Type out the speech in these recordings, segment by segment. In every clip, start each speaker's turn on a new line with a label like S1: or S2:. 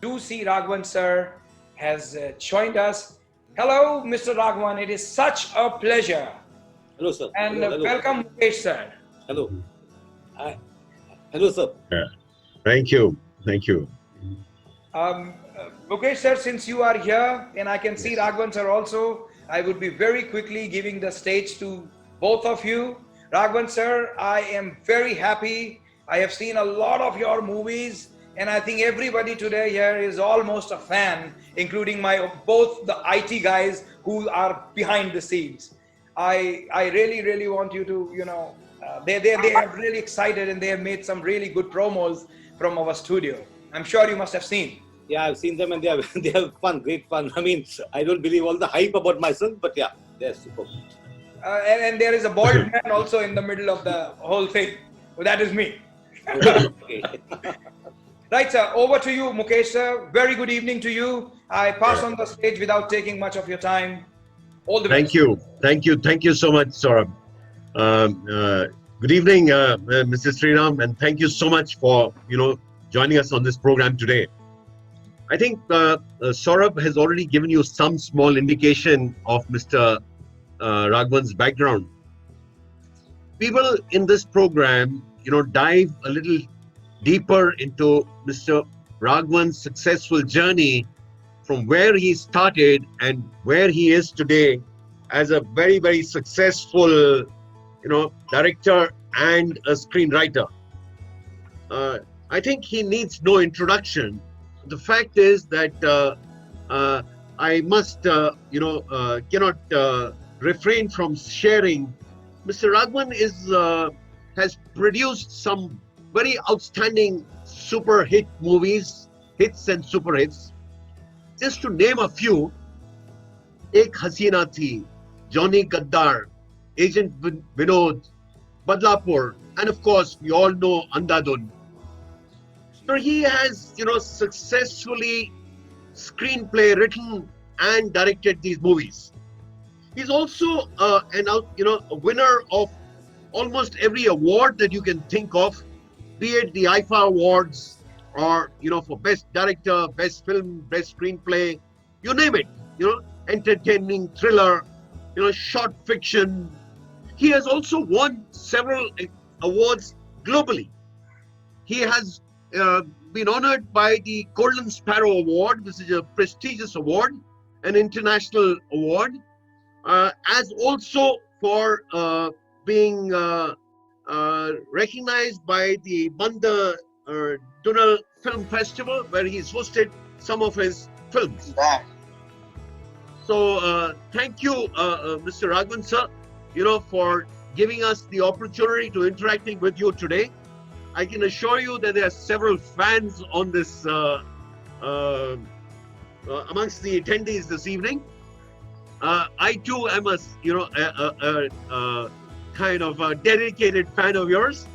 S1: do see Raghavan sir has joined us. Hello, Mr. Raghavan. It is such a pleasure.
S2: Hello, sir.
S1: And
S2: Hello.
S1: welcome, Mukesh sir.
S2: Hello. Hello, sir.
S3: Yeah. Thank you. Thank you.
S1: Mukesh sir, since you are here and I can see
S3: Yes.
S1: Raghavan sir also, I would be very quickly giving the stage to both of you. Raghavan sir, I am very happy. I have seen a lot of your movies and I think everybody today here is almost a fan, including my both the IT guys who are behind the scenes. I really want you to, they are really excited and they have made some really good promos from our studio. I'm sure you must have seen.
S2: Yeah, I've seen them and they are they have fun, great fun. I mean, I don't believe all the hype about myself, but yeah, they're super.
S1: And there is a bald man also in the middle of the whole thing. Well, that is me.
S2: Okay.
S1: Right, sir. Over to you, Mukesh, sir. Very good evening to you. I pass on the stage without taking much of your time. All the best.
S3: Thank you. Thank you. Thank you so much, Saurabh. Good evening, Mr. Sriram, and thank you so much for joining us on this program today. I think Saurabh has already given you some small indication of Mr. Raghavan's background. We will in this program, dive a little deeper into Mr. Raghavan's successful journey from where he started and where he is today as a very, very successful, director and a screenwriter. I think he needs no introduction. The fact is that I must, cannot refrain from sharing. Mr. Raghavan has produced some very outstanding super hit movies, hits and super hits. Just to name a few: Ek Hasina Thi, Johnny Gaddar, Agent Vinod, Badlapur, and of course we all know Andhadhun. So he has, successfully screenplay written and directed these movies. He's also a winner of almost every award that you can think of, be it the IFA awards or for best director, best film, best screenplay, you name it. Entertaining thriller, short fiction. He has also won several awards globally. He has been honored by the Golden Sparrow Award, which is a prestigious award, an international award, as also for being recognized by the Banda Dunal Film Festival, where he's hosted some of his films. So thank you, Mr. Raghavan sir, for giving us the opportunity to interacting with you today. I can assure you that there are several fans on this amongst the attendees this evening. I too am a kind of a dedicated fan of yours.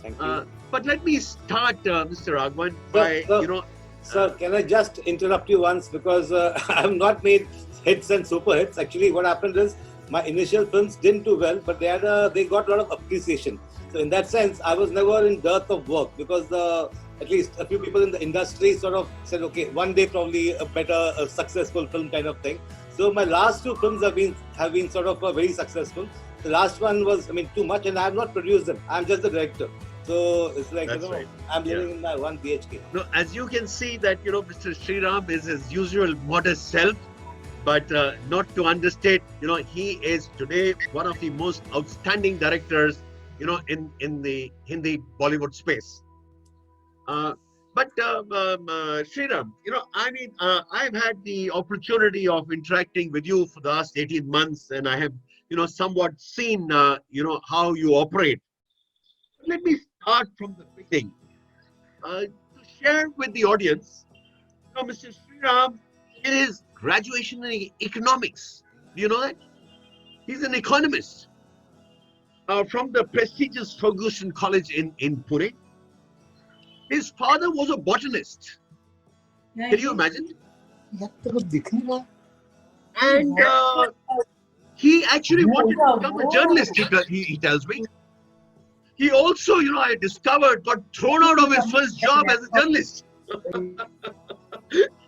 S2: Thank you.
S3: But let me start, Mr. Raghavan, by
S2: Sir, can I just interrupt you once, because I have not made hits and super hits. Actually, what happened is my initial films didn't do well, but they got a lot of appreciation. So in that sense, I was never in dearth of work, because at least a few people in the industry sort of said, okay, one day probably a better, successful film kind of thing. So my last two films have been sort of very successful. The last one was, too much, and I have not produced them. I'm just the director. So it's like,
S3: right.
S2: I'm living in my 1 BHK.
S3: No, as you can see that, Mr. Sriram is his usual modest self, but not to understate, he is today one of the most outstanding directors, in the Hindi Bollywood space. But Sriram, I've had the opportunity of interacting with you for the last 18 months, and I have, somewhat seen, how you operate. Let me start from the beginning. To share with the audience, Mr. Sriram, it is graduation in economics. Do you know that? He's an economist from the prestigious Ferguson College in Pune. His father was a botanist. Can you imagine? And he actually wanted to become a journalist, he tells me. He also, I discovered, got thrown out of his first job as a journalist.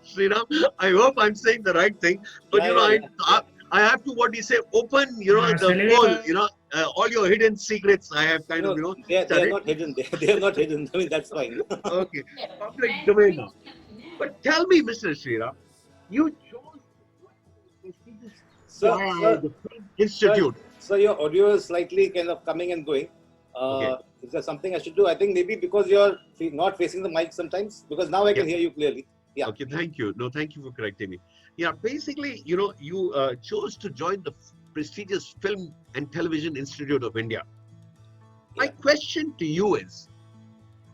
S3: Sriram, I hope I'm saying the right thing, but
S2: Yeah, yeah, yeah.
S3: I have to, what do you say, open, the poll, all your hidden secrets. I have kind of,
S2: No, they are
S3: studied.
S2: not hidden. They are not hidden. I mean, that's fine.
S3: Okay, public domain now. But tell me, Mr. Sriram, you chose the prestigious
S2: So, so,
S3: the Film
S2: so,
S3: Institute.
S2: so your audio is slightly kind of coming and going.
S3: Okay,
S2: Is there something I should do? I think maybe because you're not facing the mic sometimes. Because now I
S3: yeah.
S2: can hear you clearly. Yeah.
S3: Okay, thank you. No, thank you for correcting me. Yeah, basically, you chose to join the prestigious Film and Television Institute of India. My
S2: Yeah.
S3: question to you is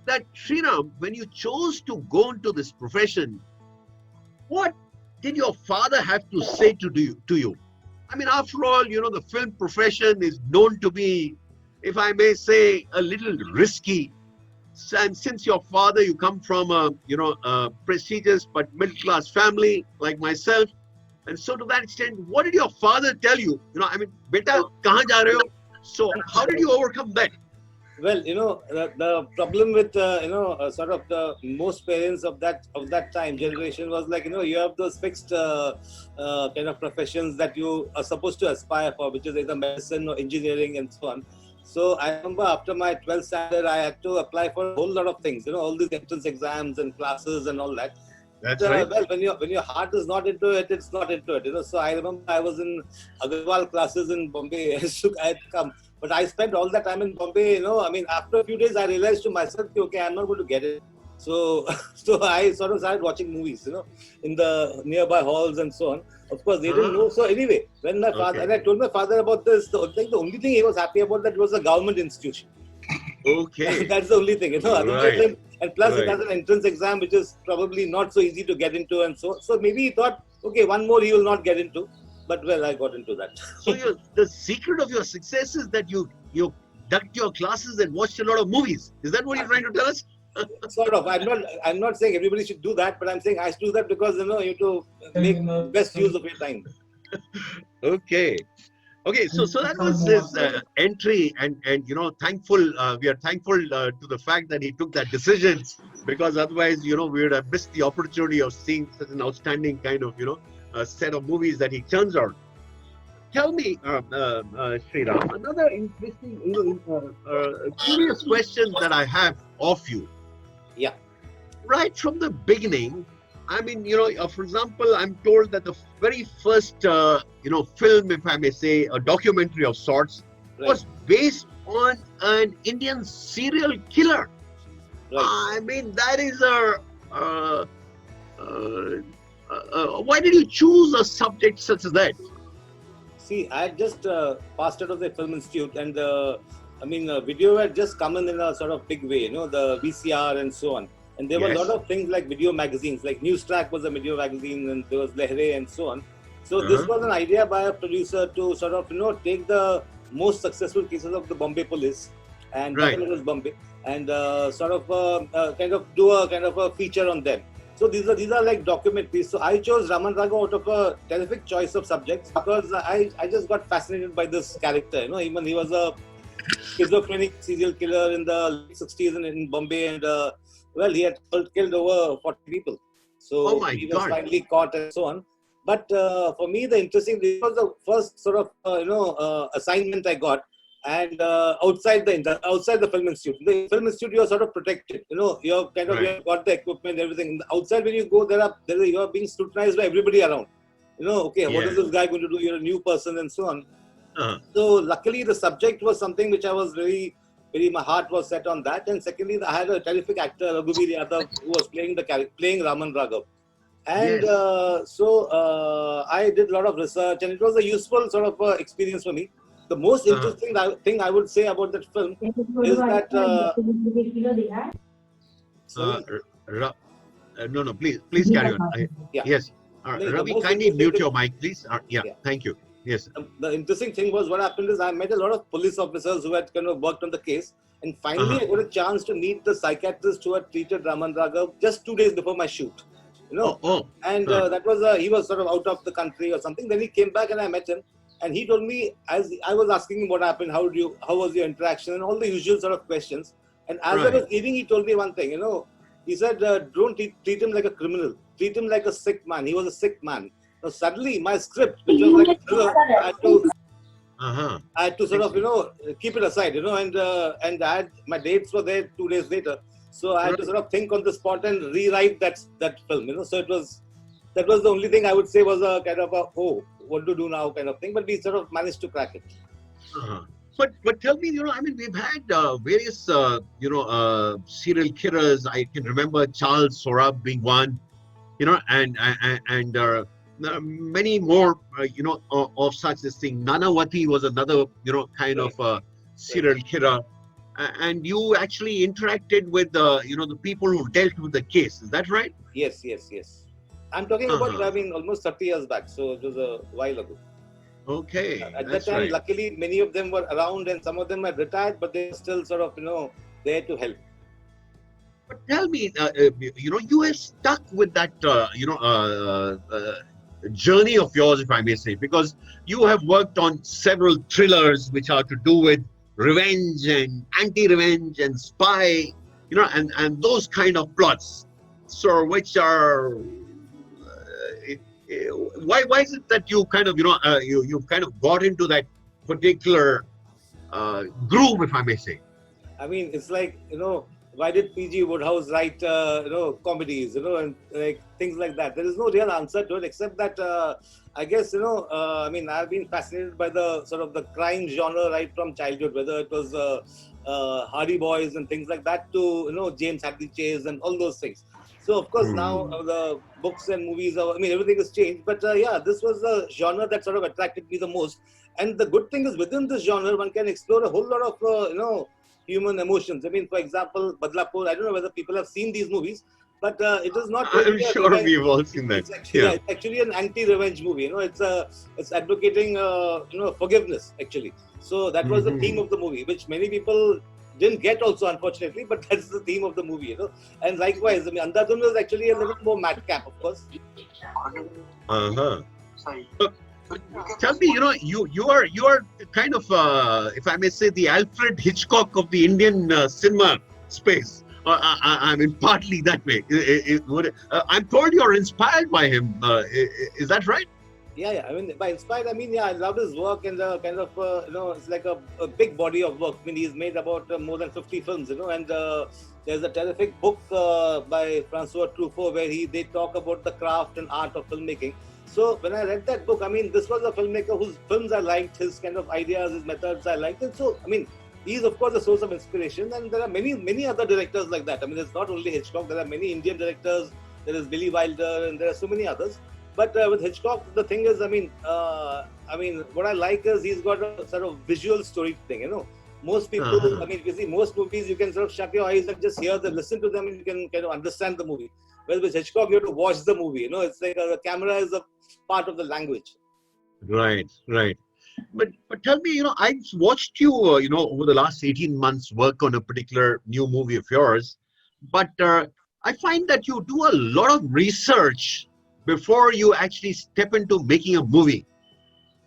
S3: that, Sriram, when you chose to go into this profession, what did your father have to say to you? I mean, after all, the film profession is known to be, if I may say, a little risky. And since your father, you come from a prestigious but middle class family like myself, and so to that extent, what did your father tell you? I mean, beta, kahan ja rahe ho? So how did you overcome that?
S2: Well, the problem with sort of the most parents of that time generation was like, you have those fixed kind of professions that you are supposed to aspire for, which is either medicine or engineering and so on. So I remember after my 12th standard, I had to apply for a whole lot of things, all these entrance exams and classes and all that.
S3: That's right.
S2: Well, when your heart is not into it, it's not into it. So I remember I was in Agarwal classes in Bombay. I had come, but I spent all that time in Bombay. I mean, after a few days, I realized to myself, okay, I'm not going to get it. So, so I sort of started watching movies, in the nearby halls and so on. Of course, they didn't know. So anyway, when my father and I told my father about this, the only thing he was happy about that was a government institution.
S3: Okay.
S2: That's the only thing, Otherwise,
S3: Right.
S2: and plus it
S3: Right.
S2: has an entrance exam, which is probably not so easy to get into, and so maybe he thought, okay, one more he will not get into, but well, I got into that.
S3: So the secret of your success is that you ducked your classes and watched a lot of movies. Is that what you're trying to tell us?
S2: Sort of. I'm not saying everybody should do that, but I'm saying I should do that because you have to make best use of your time.
S3: Okay. Okay, so that was his entry, and thankful. We are thankful to the fact that he took that decision, because otherwise, we would have missed the opportunity of seeing such an outstanding kind of set of movies that he churns out. Tell me, Sriram, another interesting, curious question that I have of you.
S2: Yeah.
S3: Right from the beginning, I mean, for example, I'm told that the very first, film, if I may say, a documentary of sorts,
S2: Right.
S3: was based on an Indian serial killer.
S2: Right.
S3: I mean, that is why did you choose a subject such as that?
S2: See, I had just passed out of the film institute, and video had just come in a sort of big way, the VCR and so on. And there were a
S3: Yes.
S2: lot of things like video magazines, like News Track was a video magazine, and there was Lehre and so on. So this
S3: Uh-huh.
S2: was an idea by a producer to sort of, take the most successful cases of the Bombay police, and
S3: Right.
S2: it was Bombay, and kind of do a kind of a feature on them. So these are like documentaries. So I chose Raman Raghav out of a terrific choice of subjects because I just got fascinated by this character. Even he was a schizophrenic serial killer in the late 60s in Bombay, and he had killed over 40 people. So
S3: Oh my
S2: he was
S3: God.
S2: finally caught and so on. But for me, this was the first sort of assignment I got, and outside the film institute. The film institute, you are sort of protected. You're kind of
S3: Right.
S2: you've got the equipment, everything. Outside, when you go, you are being scrutinized by everybody around. Okay, what is
S3: Yeah.
S2: this guy going to do? You're a new person and so on.
S3: Uh-huh.
S2: So luckily, the subject was something which I was very, very, my heart was set on that. And secondly, I had a terrific actor, Raghuvan Yadav, who was playing Raman Raghav. And
S3: Yes.
S2: I did a lot of research, and it was a useful sort of experience for me. The most
S3: Uh-huh.
S2: interesting thing I would say about that film is that. Sorry?
S3: No, please carry on.
S2: Yeah.
S3: Yes.
S2: The
S3: Ravi,
S2: most
S3: kindly
S2: interesting
S3: mute
S2: thing-
S3: your mic, please. Yeah,
S2: Yeah.
S3: thank you. Yes.
S2: The interesting thing was what happened is I met a lot of police officers who had kind of worked on the case, and finally
S3: Uh-huh.
S2: I got a chance to meet the psychiatrist who had treated Raman Raghav just 2 days before my shoot.
S3: Oh.
S2: And that was he was sort of out of the country or something. Then he came back and I met him, and he told me, as I was asking him what happened, how was your interaction, and all the usual sort of questions. And as I
S3: Right.
S2: was leaving, he told me one thing, He said, don't treat him like a criminal. Treat him like a sick man. He was a sick man. So suddenly my script, which was like a thriller, I had to sort of, keep it aside, and I had, my dates were there 2 days later. So I had to sort of think on the spot and rewrite that film, So that was the only thing I would say was a kind of a, oh, what to do now kind of thing. But we sort of managed to crack it.
S3: But tell me, I mean, we've had various, serial killers. I can remember Charles Sorab being one, and many more, of such this thing. Nanavati was another, kind of serial killer. And you actually interacted with the people who dealt with the case. Is that right?
S2: Yes. I'm talking about, almost 30 years back. So it was a while ago.
S3: Okay.
S2: At that time, luckily, many of them were around and some of them had retired, but they were still sort of, there to help.
S3: But tell me, you have stuck with that, journey of yours, if I may say, because you have worked on several thrillers which are to do with revenge and anti-revenge and spy, and those kind of plots. So, which are why is it that you kind of you've kind of got into that particular groove, if I may say?
S2: I mean, it's like, why did P.G. Woodhouse write comedies, and like things like that? There is no real answer to it, except that I guess I've been fascinated by the sort of the crime genre right from childhood, whether it was Hardy Boys and things like that to James Hadley Chase and all those things. So of course now the books and movies everything has changed, but this was the genre that sort of attracted me the most. And the good thing is, within this genre one can explore a whole lot of human emotions. I mean, for example, Badlapur, I don't know whether people have seen these movies, but it is not
S3: I'm sure we've all seen that.
S2: It's actually an anti-revenge movie. It's advocating forgiveness actually. So that was the theme of the movie, which many people didn't get also, unfortunately, but that's the theme of the movie, And likewise, Andhadhun was actually a little more madcap, of course.
S3: Tell me, you are kind of, if I may say, the Alfred Hitchcock of the Indian cinema space. I mean, partly that way. I'm told you're inspired by him. Is that right?
S2: Yeah. I mean, by inspired, I love his work and kind of, it's like a big body of work. I mean, he's made about more than 50 films, and there's a terrific book by Francois Truffaut where they talk about the craft and art of filmmaking. So when I read that book, this was a filmmaker whose films I liked, his kind of ideas, his methods I liked. And so, he's of course a source of inspiration. And there are many other directors like that. It's not only Hitchcock. There are many Indian directors. There is Billy Wilder, and there are so many others. But with Hitchcock, the thing is, what I like is he's got a sort of visual storytelling. Most people, if you see most movies, you can sort of shut your eyes and just hear them, listen to them, and you can kind of understand the movie. Well, with Hitchcock, you have to watch the movie. It's like the camera is a part of the language.
S3: Right. But tell me, I've watched you, over the last 18 months work on a particular new movie of yours. But I find that you do a lot of research before you actually step into making a movie.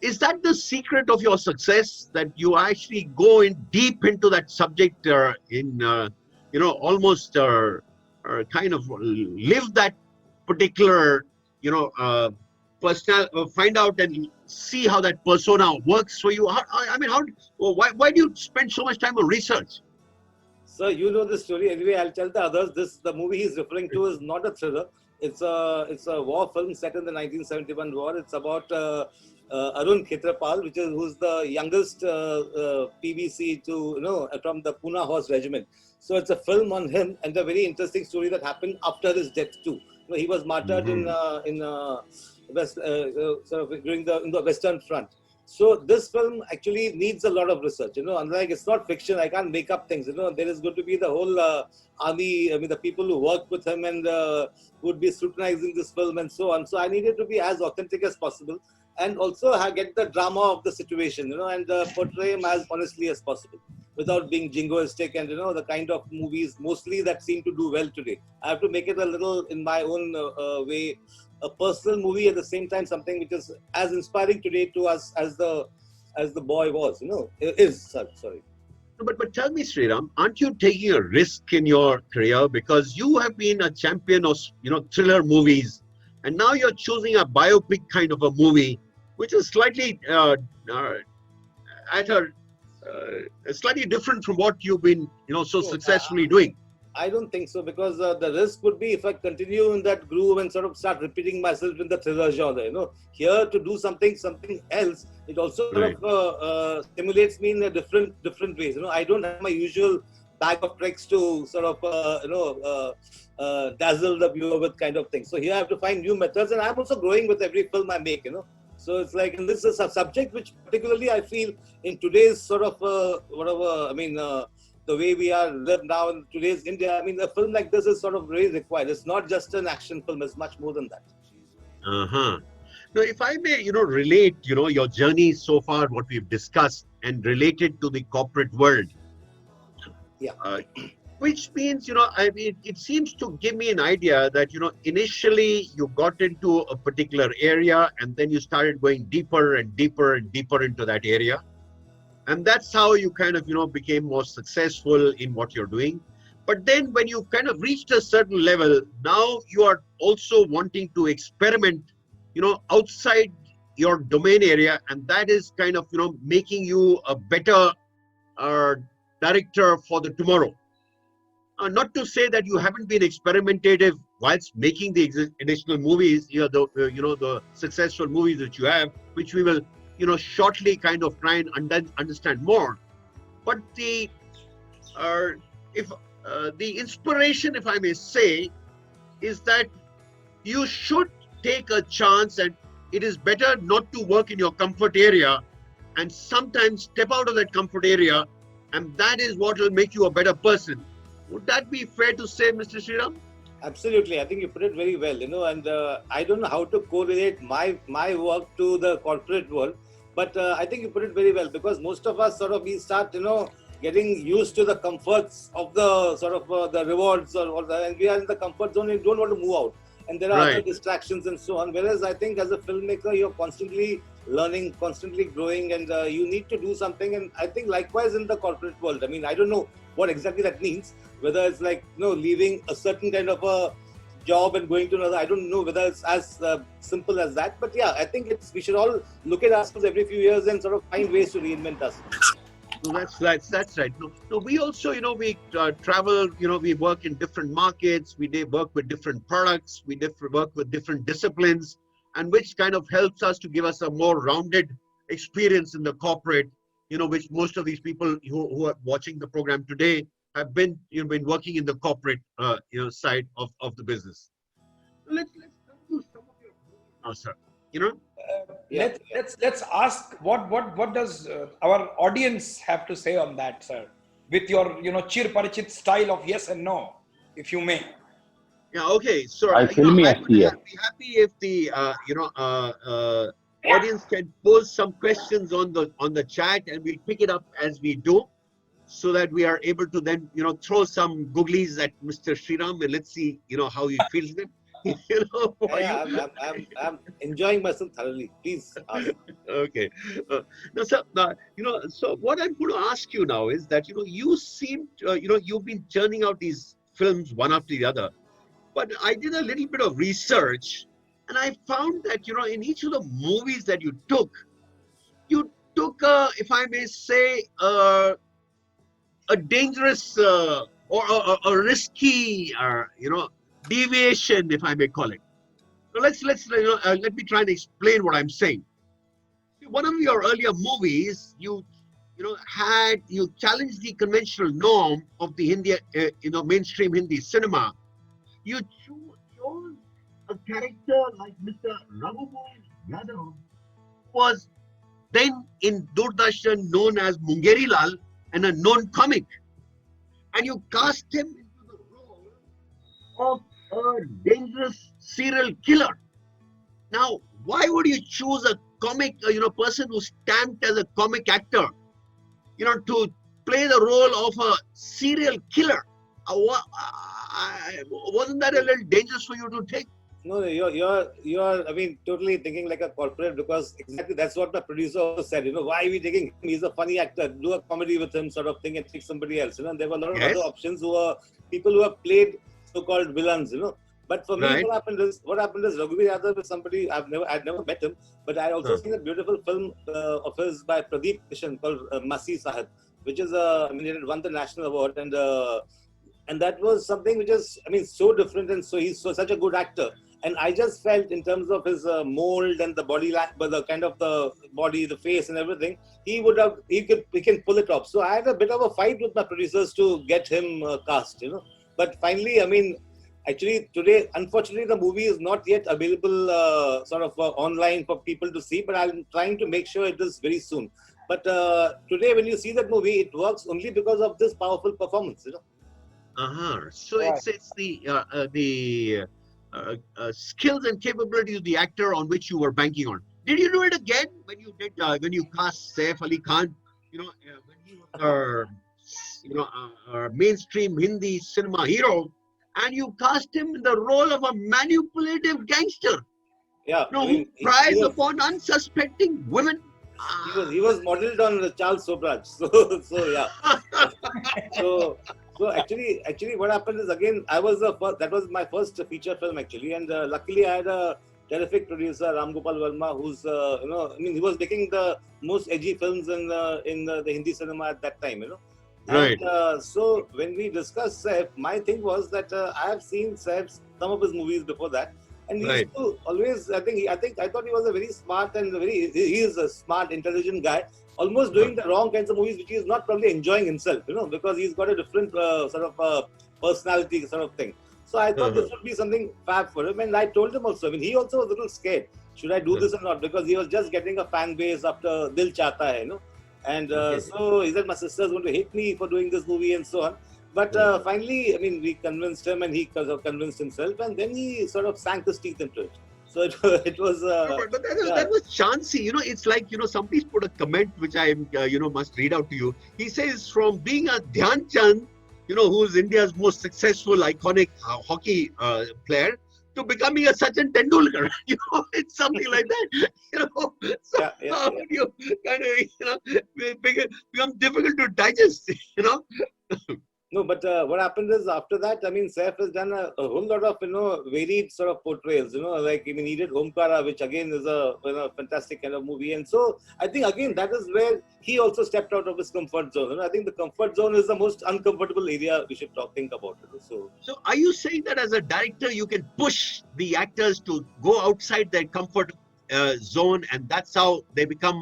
S3: Is that the secret of your success, that you actually go in deep into that subject almost kind of live that particular, find out and see how that persona works for you? Why do you spend so much time on research?
S2: So you know the story. Anyway, I'll tell the others. The movie he's referring to is not a thriller. It's a war film set in the 1971 war. It's about Arun Khetarpal, who's the youngest PVC from the Pune Horse Regiment. So it's a film on him, and a very interesting story that happened after his death too. He was martyred during the Western Front. So this film actually needs a lot of research. Unlike, it's not fiction. I can't make up things. There is going to be the whole army. The people who worked with him and would be scrutinizing this film and so on. So I needed to be as authentic as possible, and also get the drama of the situation, and portray him as honestly as possible, without being jingoistic and the kind of movies mostly that seem to do well today. I have to make it a little in my own way, a personal movie, at the same time something which is as inspiring today to us as the boy was, sorry.
S3: No, but tell me, Sriram, aren't you taking a risk in your career because you have been a champion of thriller movies, and now you're choosing a biopic kind of a movie, which is slightly uh, at a slightly different from what you've been so
S2: So,
S3: successfully doing.
S2: I don't think so, because the risk would be if I continue in that groove and sort of start repeating myself in the thriller genre. Here to do something else, it also sort
S3: Right.
S2: of stimulates me in a different ways. I don't have my usual bag of tricks to sort of dazzle the viewer with kind of thing. So here I have to find new methods, and I'm also growing with every film I make. So it's like, and this is a subject which particularly I feel in today's sort of whatever, I mean. The way we are live now in today's India, I mean, a film like this is sort of really required. It's not just an action film; it's much more than that.
S3: Uh-huh. Now, if I may, relate, your journey so far, what we've discussed, and relate it to the corporate world,
S2: Yeah.
S3: uh, which means, I mean, it seems to give me an idea that, initially you got into a particular area and then you started going deeper and deeper and deeper into that area. And that's how you kind of, became more successful in what you're doing. But then when you kind of reached a certain level, now you are also wanting to experiment, outside your domain area. And that is kind of, making you a better uh, director for the tomorrow. Not to say that you haven't been experimentative whilst making the additional movies, the successful movies that you have, which we will, shortly kind of try and understand more. But uh, if the inspiration, if I may say, is that you should take a chance, and it is better not to work in your comfort area, and sometimes step out of that comfort area, and that is what will make you a better person. Would that be fair to say, Mr. Sriram?
S2: Absolutely, I think you put it very well. And I don't know how to correlate my work to the corporate world, but I think you put it very well, because most of us sort of we start getting used to the comforts of the sort of the rewards and we are in the comfort zone and don't want to move out, and there are other
S3: Right.
S2: distractions and so on. Whereas I think as a filmmaker, you're constantly learning, constantly growing, and you need to do something. And I think likewise in the corporate world. I mean, I don't know what exactly that means, whether it's like leaving a certain kind of a job and going to another. I don't know whether it's as simple as that, but yeah, I think we should all look at ourselves every few years and sort of find ways to reinvent us.
S3: No, that's right. No, we also, we travel. We work in different markets. We work with different products. We work with different disciplines, and which kind of helps us to give us a more rounded experience in the corporate. Which most of these people who are watching the program today have been been working in the corporate side of the business. Let's come to some of your now, sir.
S2: Yeah,
S1: Let's ask what does our audience have to say on that, sir? With your chir parachit style of yes and no, if you may.
S3: Yeah, okay. So,
S4: I filmy
S3: I would
S4: actually.
S3: be happy if the audience can pose some questions on the chat, and we'll pick it up as we do, so that we are able to then throw some googlies at Mr. Sriram, and let's see how he feels them. For
S2: yeah,
S3: you.
S2: I'm enjoying myself thoroughly. Please ask.
S3: Okay. Now, sir, so what I'm going to ask you now is that you seem you've been churning out these films one after the other. But I did a little bit of research, and I found that in each of the movies that you took, if I may say, a dangerous or a risky, deviation, if I may call it. So let me try and explain what I'm saying. One of your earlier movies, you challenged the conventional norm of the Hindi, mainstream Hindi cinema. You chose a character like Mr. Raghavan Yadav, who was then in Doordarshan known as Mungeri Lal and a known comic. And you cast him into the role of a dangerous serial killer. Now, why would you choose a comic, person who's stamped as a comic actor, to play the role of a serial killer? Wasn't that a little dangerous for you to take?
S2: No, you're. I mean, totally thinking like a corporate, because exactly that's what the producer also said. Why are we taking him? He's a funny actor. Do a comedy with him, sort of thing, and take somebody else. And there were a lot of other
S3: Yes,
S2: options who were people who have played so-called villains. But for me,
S3: right.
S2: what happened is Raghuvan Yadav is somebody I'd never met him, but I also
S3: Huh.
S2: seen a beautiful film of his by Pradeep Kishan called Masi Sahib, which is I mean, it won the national award, and that was something which is, I mean, so different, and so he's such a good actor. And I just felt in terms of his mold and the body, but the kind of the body, the face, and everything, he can pull it off. So I had a bit of a fight with my producers to get him cast. But finally, I mean, actually today, unfortunately, the movie is not yet available, sort of online for people to see. But I'm trying to make sure it is very soon. But today, when you see that movie, it works only because of this powerful performance.
S3: Uh-huh. So
S1: Right.
S3: it's the skills and capabilities of the actor on which you were banking on. Did you do it again when you did when you cast Saif Ali Khan? When he was our mainstream Hindi cinema hero, and you cast him in the role of a manipulative gangster,
S2: Yeah, I
S3: who
S2: mean, he
S3: preys
S2: was
S3: upon unsuspecting women.
S2: he was modeled on Charles Sobraj. So yeah. So actually, what happened is, again, I was the first. That was my first feature film actually, and luckily I had a terrific producer, Ram Gopal Verma, who's I mean, he was making the most edgy films in the Hindi cinema at that time. And
S3: Right,
S2: so when we discussed Saif, my thing was that I have seen Saif's some of his movies before that, and he used
S3: right.
S2: to always. I thought he was a very smart and he is a smart, intelligent guy. Almost
S3: Uh-huh.
S2: doing the wrong kinds of movies, which he is not probably enjoying himself, because he's got a different sort of personality, sort of thing. So I thought
S3: Uh-huh.
S2: this would be something fab for him, and I told him also. I mean, he also was a little scared. Should I do
S3: Uh-huh.
S2: this or not? Because he was just getting a fan base after Dil Chahta Hai. And
S3: Okay.
S2: so he said, my sister's going to hate me for doing this movie and so on. But
S3: Uh-huh.
S2: finally, I mean, we convinced him, and he sort of convinced himself, and then he sort of sank his teeth into it. So it was,
S3: No, but
S2: yeah,
S3: that was chancy. It's like, somebody's put a comment which I, must read out to you. He says, from being a Dhyan Chand, who's India's most successful, iconic hockey player, to becoming a Sachin Tendulkar. It's something like that. So
S2: yeah, yeah,
S3: how
S2: yeah.
S3: do you kind of, become difficult to digest.
S2: No, but what happened is, after that, I mean, Saif has done a whole lot of varied sort of portrayals. Like, I mean, he did Omkara, which again is a fantastic kind of movie. And so I think again that is where he also stepped out of his comfort zone. I think the comfort zone is the most uncomfortable area we should think about. So
S3: So, are you saying that as a director, you can push the actors to go outside their comfort zone, and that's how they become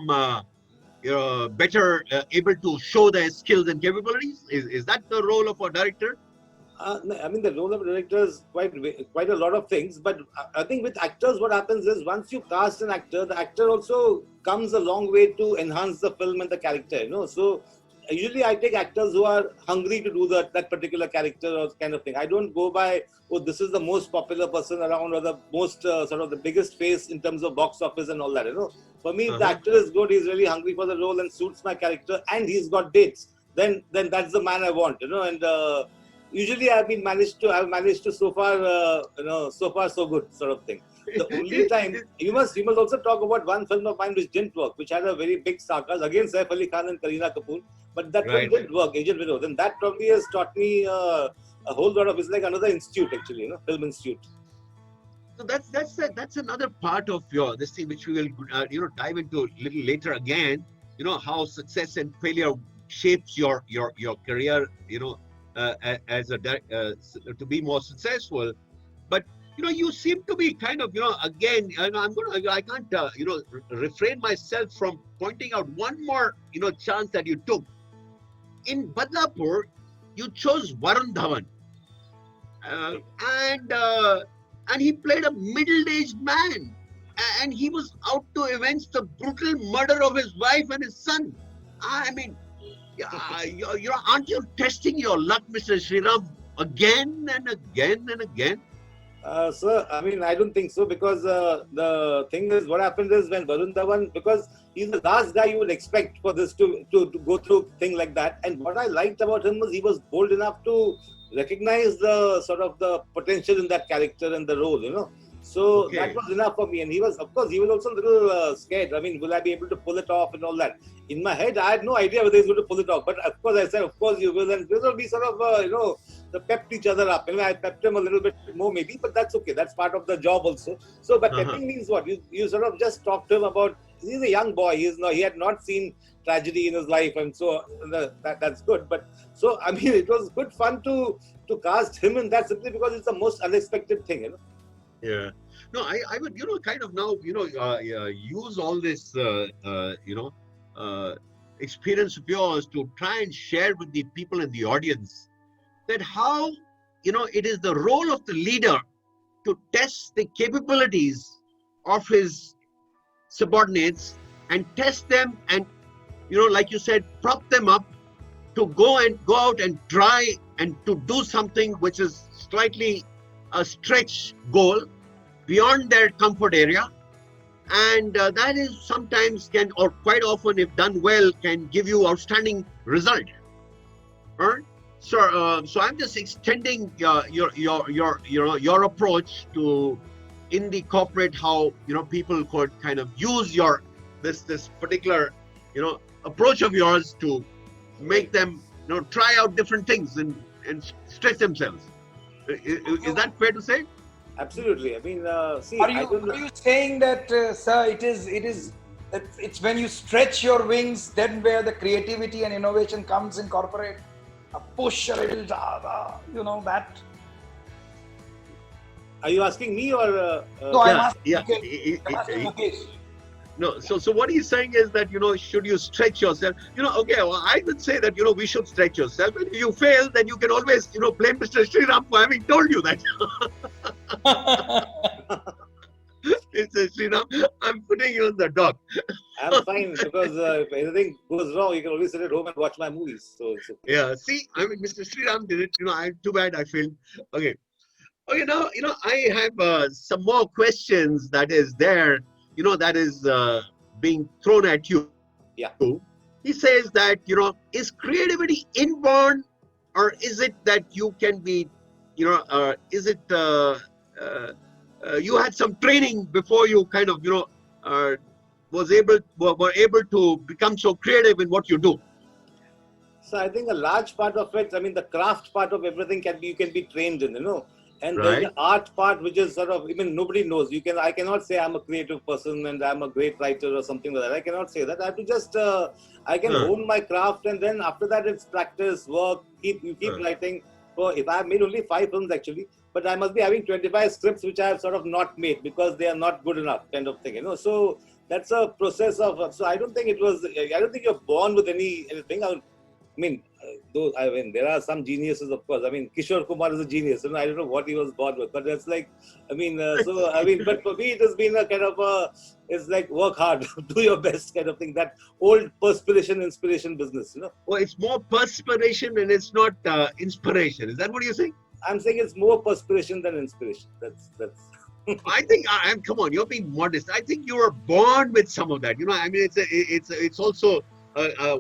S3: better able to show their skills and capabilities? Is that the role of a director?
S2: no, I mean, the role of a director is quite a lot of things, but I think with actors, what happens is, once you cast an actor, the actor also comes a long way to enhance the film and the character. So usually I take actors who are hungry to do that particular character or kind of thing. I don't go by, oh, this is the most popular person around, or the most sort of the biggest face in terms of box office and all that. For me, if the
S3: Uh-huh.
S2: actor is good, he's really hungry for the role and suits my character, and he's got dates, then that's the man I want. And usually I've managed to so far, so far so good, sort of thing. The only time, you must also talk about one film of mine which didn't work, which had a very big star cast, again Saif Ali Khan and Kareena Kapoor, but that film
S3: Right.
S2: didn't work, Agent Vinod, and that probably has taught me a whole lot of. It's like another institute actually, film institute.
S3: So that's another part of your this thing which we will dive into a little later again. How success and failure shapes your career. As to be more successful. But you seem to be kind of again. I can't refrain myself from pointing out one more chance that you took in Badlapur. You chose Varun Dhawan, uh, and uh, and he played a middle-aged man, and he was out to avenge the brutal murder of his wife and his son. I mean, yeah, aren't you testing your luck, Mr. Sriram, again and again and again?
S2: Sir, I mean, I don't think so, because the thing is, what happened is, when Varun Dhawan, because he's the last guy you would expect for this to go through thing like that. And what I liked about him was he was bold enough to recognize the sort of the potential in that character and the role. So that
S3: Okay.
S2: was enough for me. And he was, of course, he was also a little scared. I mean, will I be able to pull it off and all that? In my head, I had no idea whether he's going to pull it off. But of course, I said, of course you will. And this will be sort of, the pepped each other up. I pepped him a little bit more maybe, but that's okay. That's part of the job also. So, but
S3: Uh-huh.
S2: pepping means what? You sort of just talk to him about, he's a young boy. He had not seen tragedy in his life. And so that's good. But so, I mean, it was good fun to cast him in that simply because it's the most unexpected thing,
S3: Yeah. No, I would, kind of now, use all this, experience of yours to try and share with the people in the audience that how, it is the role of the leader to test the capabilities of his subordinates and test them and, like you said, prop them up to go out and try and to do something which is slightly a stretch goal beyond their comfort area, and that is sometimes can, or quite often if done well, can give you outstanding result. Right? So I'm just extending your approach to in the corporate, how people could kind of use your this particular approach of yours to make them try out different things and stretch themselves. Is that fair to say?
S2: Absolutely. I mean, see,
S1: Are
S2: I
S1: you
S2: don't know.
S1: are you saying that, sir? It's when you stretch your wings, then where the creativity and innovation comes in corporate. A push a little, that.
S2: Are you asking me or?
S1: No, I'm
S3: Yeah,
S1: asking
S3: yeah.
S1: Mukesh. I'm asking Mukesh.
S3: No, so what he's saying is that should you stretch yourself? Okay, well, I would say that we should stretch yourself, and if you fail, then you can always blame Mr. Sriram for having told you that. It's Sriram, I'm putting you on the dock.
S2: I'm fine because if anything goes wrong, you can always sit at home and watch my movies. So it's okay.
S3: Yeah, see, I mean, Mr. Sriram did it. I too bad I failed. Okay, okay. Now I have some more questions that is there. That is being thrown at you.
S2: Yeah.
S3: He says that is creativity inborn, or is it that you can be, is it you had some training before you kind of were able to become so creative in what you do?
S2: So I think a large part of it, I mean, the craft part of everything you can be trained in, And there's
S3: Right.
S2: the art part, which is sort of, even nobody knows. I cannot say I'm a creative person and I'm a great writer or something like that. I cannot say that. I have to just, I can hone my craft, and then after that it's practice, work, you keep writing. So if I have made only 5 films actually, but I must be having 25 scripts which I have sort of not made because they are not good enough, kind of thing, So that's a process of, so I don't think you're born with anything. I mean, there are some geniuses, of course. I mean, Kishore Kumar is a genius. I don't know what he was born with, but that's like, but for me, it has been a kind of it's like work hard, do your best kind of thing. That old perspiration, inspiration business,
S3: Well, it's more perspiration and it's not inspiration. Is that what you're saying?
S2: I'm saying it's more perspiration than inspiration. That's.
S3: I think I'm. Come on, you're being modest. I think you were born with some of that. I mean, it's also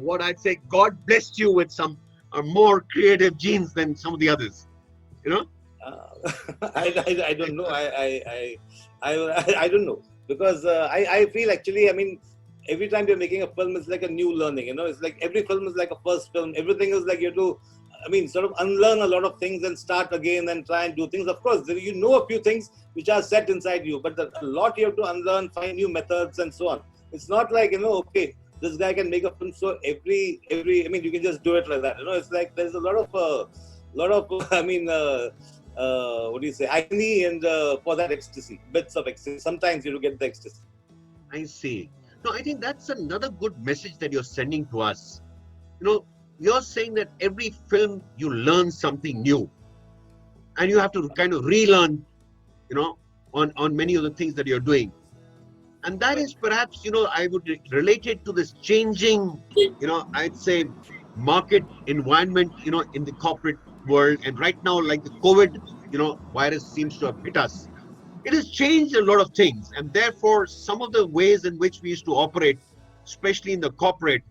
S3: what I'd say. God blessed you with some more creative genes than some of the others.
S2: I don't know. I don't know, because I feel actually, I mean, every time you're making a film, it's like a new learning. It's like every film is like a first film. Everything is like you have to, I mean, sort of unlearn a lot of things and start again and try and do things. Of course, you know a few things which are set inside you, but a lot you have to unlearn, find new methods and so on. It's not like, okay, this guy can make a film, so every, I mean, you can just do it like that. It's like there's a lot of, I mean, what do you say, agony and for that ecstasy, bits of ecstasy. Sometimes you get the ecstasy.
S3: I see. No, I think that's another good message that you're sending to us. You're saying that every film you learn something new, and you have to kind of relearn, on many of the things that you're doing. And that is perhaps, I would relate it to this changing, I'd say market environment, in the corporate world. And right now, like the COVID, virus seems to have hit us. It has changed a lot of things. And therefore, some of the ways in which we used to operate, especially in the corporate,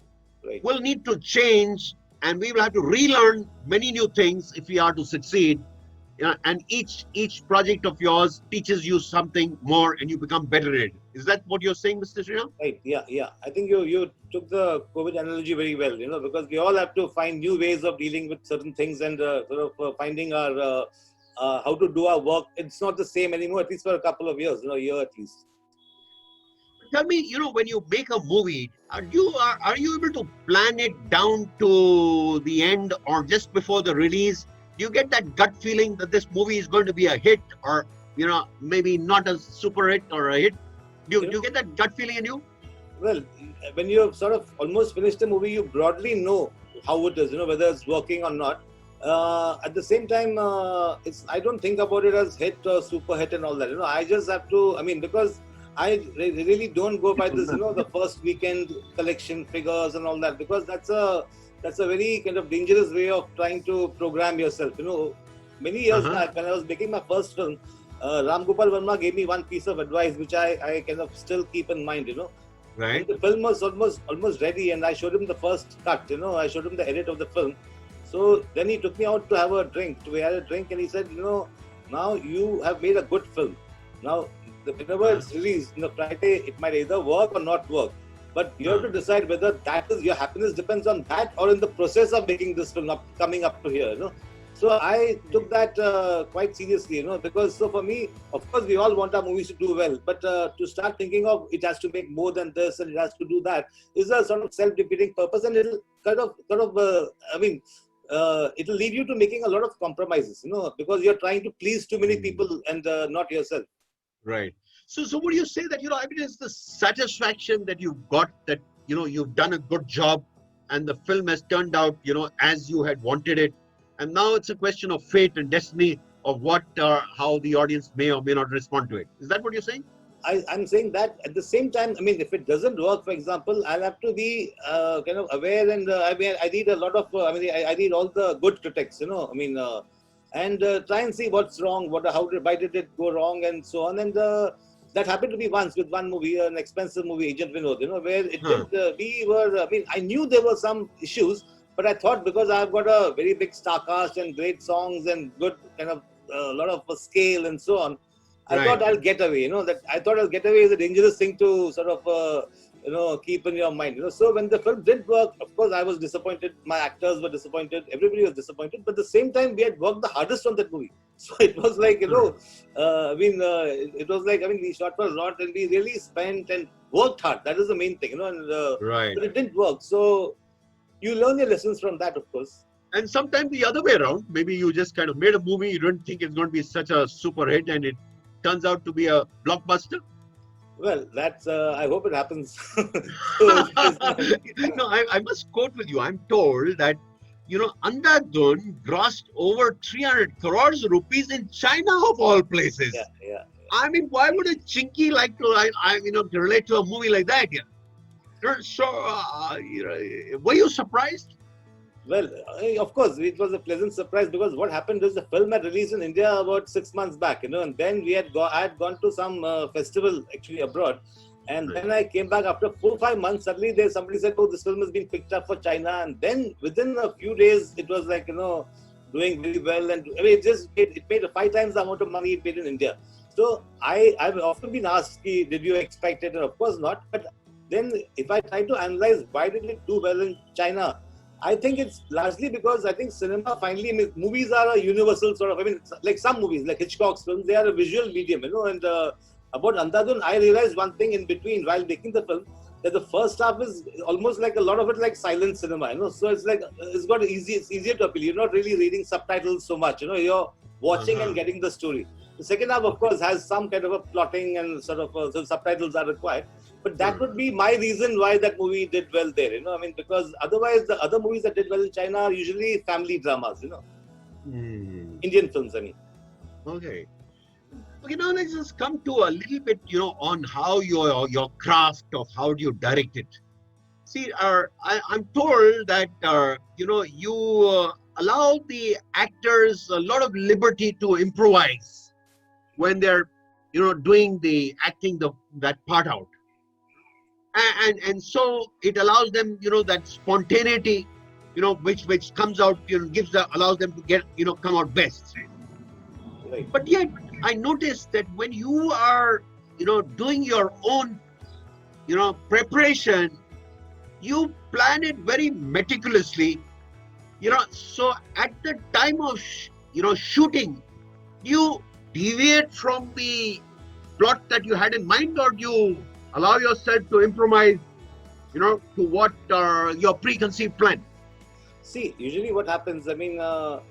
S3: will need to change. And we will have to relearn many new things if we are to succeed. and each project of yours teaches you something more, and you become better at it. Is that what you're saying, Mr. Sriram?
S2: Right. Yeah. Yeah. I think you took the COVID analogy very well. Because we all have to find new ways of dealing with certain things and finding our how to do our work. It's not the same anymore, at least for a couple of years. A year at least.
S3: Tell me, when you make a movie, are you able to plan it down to the end or just before the release? Do you get that gut feeling that this movie is going to be a hit, or maybe not a super hit or a hit? Do you get that gut feeling in you?
S2: Well, when you have sort of almost finished the movie, you broadly know how it is. Whether it's working or not. At the same time, I don't think about it as hit or super hit and all that. I just have to. I mean, because I really don't go by this, the first weekend collection figures and all that, because that's a very kind of dangerous way of trying to program yourself. Many years back when I was making my first film, Ram Gopal Verma gave me one piece of advice which I kind of still keep in mind.
S3: Right.
S2: The film was almost ready, and I showed him the first cut. I showed him the edit of the film. So then he took me out to have a drink. We had a drink, and he said, now you have made a good film. Now, whenever it's released, Friday, it might either work or not work. But you have to decide whether that is your happiness depends on that, or in the process of making this film coming up to here. So I took that quite seriously, because so for me, of course, we all want our movies to do well, but to start thinking of it has to make more than this and it has to do that is a sort of self-defeating purpose, and it'll it'll lead you to making a lot of compromises, because you're trying to please too many people and not yourself.
S3: Right. So would you say that, it's the satisfaction that you've got, that, you've done a good job and the film has turned out, as you had wanted it. And now it's a question of fate and destiny of how the audience may or may not respond to it. Is that what you're saying?
S2: I'm saying that at the same time, if it doesn't work, for example, I'll have to be kind of aware, and I read a lot of, I read all the good critics, and try and see what's wrong, why did it go wrong, and so on. And that happened to me once with one movie, an expensive movie, Agent Vinod, where it did, I knew there were some issues, but I thought because I've got a very big star cast and great songs and good kind of a lot of scale and so on, I thought I'll get away. I thought I'll get away is a dangerous thing to sort of, keep in your mind. So when the film didn't work, of course, I was disappointed. My actors were disappointed. Everybody was disappointed. But at the same time, we had worked the hardest on that movie. So it was like, it was like, we shot for a lot and we really spent and worked hard. That is the main thing, But it didn't work. So you learn your lessons from that, of course.
S3: And sometimes the other way around, maybe you just kind of made a movie, you didn't think it's going to be such a super hit, and it turns out to be a blockbuster.
S2: Well, that's, I hope it happens.
S3: No, I must quote with you. I'm told that, Andhadhun grossed over 300 crores rupees in China, of all places.
S2: Yeah.
S3: Why would a chinky like to, relate to a movie like that? Yeah. So, were you surprised?
S2: Well, of course, it was a pleasant surprise, because what happened is the film had released in India about 6 months back, and then I had gone to some festival actually abroad, and then I came back after 4 or 5 months. Suddenly, somebody said, "Oh, this film has been picked up for China," and then within a few days, it was like doing very well, and it made 5 times the amount of money it made in India. So I've often been asked, "Did you expect it?" And of course not. But then, if I try to analyze why did it do well in China, I think it's largely because I think cinema finally, movies are a universal sort of, like some movies, like Hitchcock's films, they are a visual medium, and about Andhadhun, I realized one thing in between while making the film, that the first half is almost like a lot of it like silent cinema, so it's like, it's easier to appeal. You're not really reading subtitles so much, you're watching and getting the story. The second half, of course, has some kind of a plotting and sort of so subtitles are required. But that would be my reason why that movie did well there, because otherwise the other movies that did well in China are usually family dramas, Indian films,
S3: Okay. Okay, now let's just come to a little bit, on how your craft of how do you direct it. See, I'm told that, you allow the actors a lot of liberty to improvise when they're, doing the acting that part out. And so it allows them, that spontaneity, which comes out, allows them to get, come out best.
S2: Right.
S3: But yet, I noticed that when you are, doing your own, preparation, you plan it very meticulously. So at the time of, shooting, do you deviate from the plot that you had in mind, or do you allow yourself to improvise, to what your preconceived plan?
S2: See, usually what happens, I mean,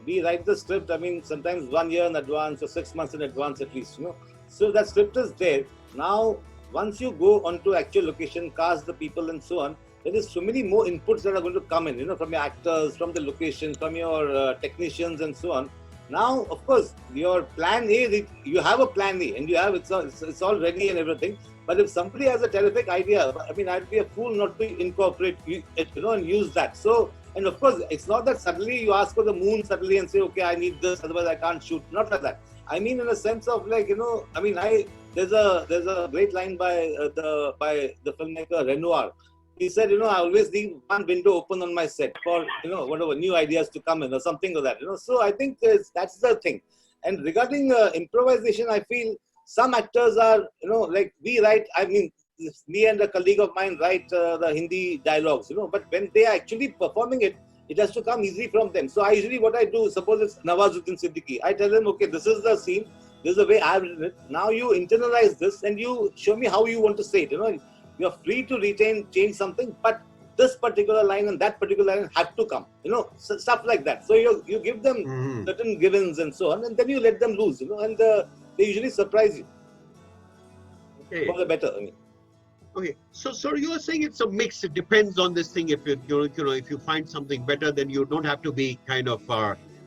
S2: we write the script, I mean, sometimes 1 year in advance or 6 months in advance at least, So that script is there. Now, once you go onto actual location, cast the people and so on, there is so many more inputs that are going to come in, from your actors, from the location, from your technicians and so on. Now, of course, your plan A, you have a plan A and you have it's all ready and everything. But if somebody has a terrific idea, I mean, I'd be a fool not to incorporate it, and use that. So, and of course, it's not that suddenly you ask for the moon suddenly and say, okay, I need this, otherwise I can't shoot. Not like that. I mean, in a sense of like, I mean, there's a great line by the filmmaker Renoir. He said, I always leave one window open on my set for, whatever new ideas to come in or something like that. So I think that's the thing. And regarding improvisation, I feel some actors are, like we write, I mean, me and a colleague of mine write the Hindi dialogues, but when they are actually performing it, it has to come easily from them. So I usually, what I do, suppose it's Nawazuddin Siddiqui, I tell them, okay, this is the scene, this is the way I've written it. Now you internalize this and you show me how you want to say it, You're free to change something, but this particular line and that particular line have to come, stuff like that. So you give them certain givens and so on, and then you let them loose, and they usually surprise you.
S3: Okay.
S2: For the better, I mean.
S3: Okay, so you are saying it's a mix. It depends on this thing. If if you find something better, then you don't have to be kind of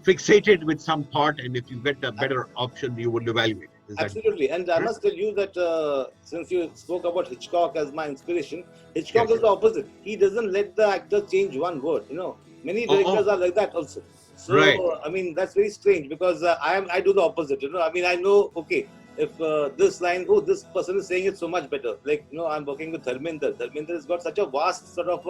S3: fixated with some part. And if you get a better option, you would evaluate it.
S2: Absolutely, and I must tell you that since you spoke about Hitchcock as my inspiration, Hitchcock is the opposite. He doesn't let the actor change one word. Many directors are like that also. So
S3: right.
S2: I mean, that's very strange because I do the opposite. I mean, I know, okay, if this line, this person is saying it so much better. Like, I'm working with Dharmender. Dharmender has got such a vast sort of,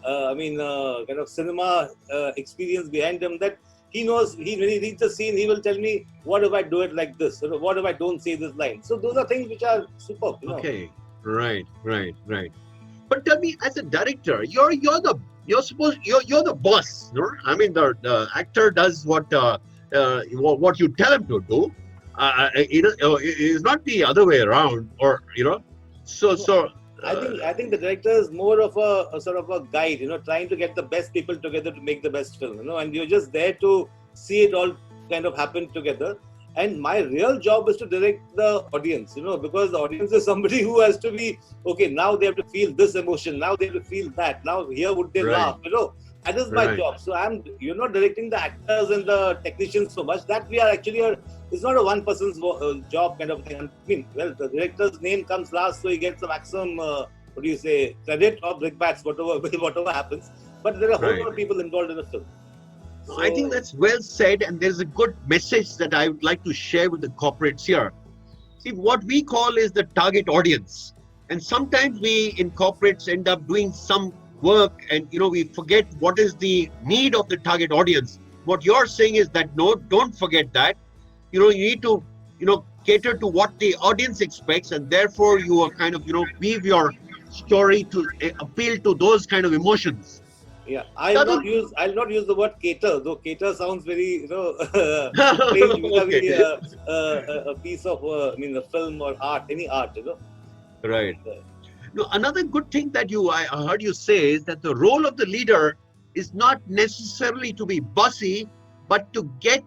S2: kind of cinema experience behind him that he knows, when he reads the scene, he will tell me, what if I do it like this? Or what if I don't say this line? So those are things which are superb,
S3: Okay, right. But tell me, as a director, you're the boss, I mean, the actor does what you tell him to do. It's not the other way around, or So
S2: I think the director is more of a sort of a guide, trying to get the best people together to make the best film, and you're just there to see it all kind of happen together. And my real job is to direct the audience, because the audience is somebody who has to be, okay, now they have to feel this emotion, now they have to feel that, now here would they laugh, That is my job. So you're not directing the actors and the technicians so much. That we are actually it's not a one person's job kind of thing. I mean, well, the director's name comes last, so he gets the maximum, credit or brickbats, whatever happens. But there are a whole lot of people involved in the film.
S3: So, I think that's well said, and there's a good message that I would like to share with the corporates here. See, what we call is the target audience, and sometimes we in corporates end up doing some work and we forget what is the need of the target audience. What you're saying is that no, don't forget that. You need to cater to what the audience expects, and therefore you are kind of weave your story to appeal to those kind of emotions.
S2: Yeah, I'll not use the word cater, though cater sounds very strange because a piece of a film or art, any art,
S3: Right. No, another good thing that I heard you say is that the role of the leader is not necessarily to be bossy, but to get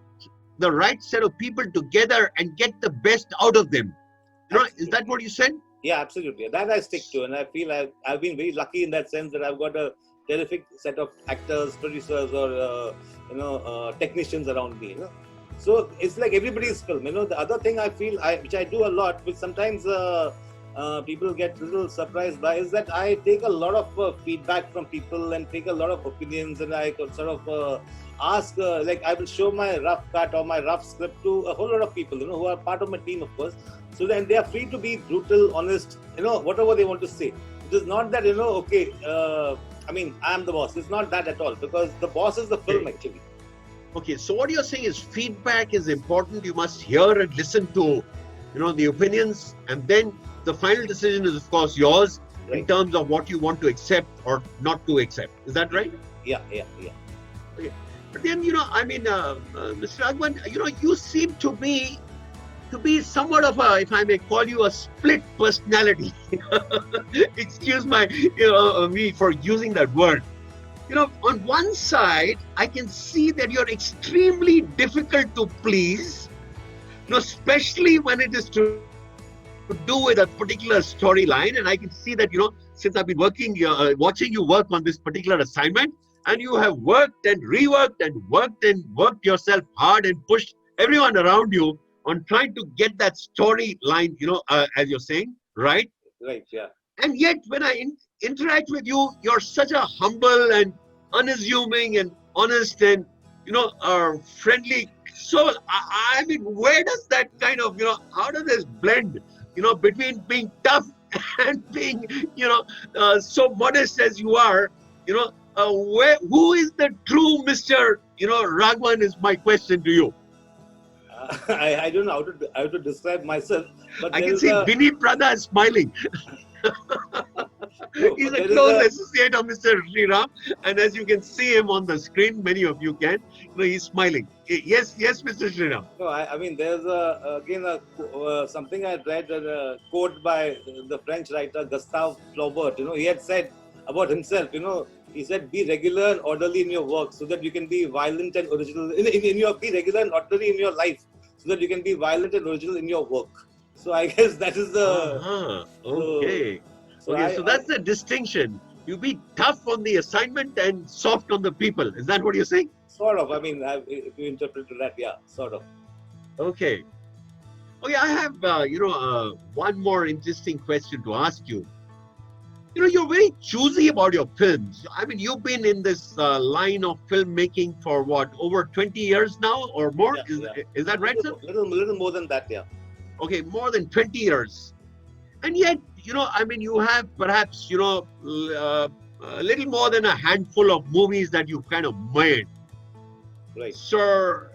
S3: the right set of people together and get the best out of them. Is that what you said?
S2: Yeah, absolutely. That I stick to, and I feel I've been very lucky in that sense that I've got a terrific set of actors, producers, or technicians around me. So it's like everybody's film. The other thing I feel, which I do a lot, which sometimes people get a little surprised by, is that I take a lot of feedback from people and take a lot of opinions, and I could sort of ask, like I will show my rough cut or my rough script to a whole lot of people, who are part of my team, of course. So then they are free to be brutal, honest, whatever they want to say. It is not that, okay, I mean, I'm the boss. It's not that at all, because the boss is the film, actually.
S3: Okay, so what you're saying is feedback is important. You must hear and listen to, the opinions, and then the final decision is, of course, yours in
S2: Right.
S3: terms of what you want to accept or not to accept. Is that right?
S2: Yeah.
S3: Okay. But then, Mr. Raghavan, you seem to be somewhat of a, if I may call you, a split personality. Excuse me for using that word. On one side, I can see that you're extremely difficult to please, especially when it is to do with a particular storyline. And I can see that, since I've been watching you work on this particular assignment, and you have worked and reworked and worked yourself hard and pushed everyone around you on trying to get that storyline, as you're saying, right?
S2: Right. Yeah.
S3: And yet, when I interact with you, you're such a humble and unassuming and honest and, friendly. So, I mean, where does that kind of, how does this blend, between being tough and being, so modest as you are, who is the true Mr. Raghavan is my question to you.
S2: I don't know how to describe myself, but
S3: I
S2: there
S3: can
S2: is
S3: see
S2: a
S3: Vinny Prada is smiling.
S2: no,
S3: He's
S2: but
S3: a
S2: there is
S3: close
S2: a
S3: associate of Mr. Sriram, and as you can see him on the screen, many of you can, he's smiling. Yes, Mr. Sriram.
S2: no. I mean, there's again something I read a quote by the French writer Gustave Flaubert. He had said about himself. He said, "Be regular and orderly in your work, so that you can be violent and original in your be regular and orderly in your life, so that you can be violent and original in your work." So I guess that is the
S3: Okay.
S2: so
S3: Okay, so that's the distinction. You be tough on the assignment and soft on the people. Is that what you're saying?
S2: sort of. I mean, if you interpret that, yeah, sort of.
S3: Okay. Okay, I have, one more interesting question to ask you. You're very choosy about your films. I mean, you've been in this line of filmmaking for what, over 20 years now or more?
S2: Yeah.
S3: Is that right, sir?
S2: Little more than that, yeah.
S3: Okay, more than 20 years. And yet, you have perhaps, a little more than a handful of movies that you've kind of made.
S2: Right.
S3: So,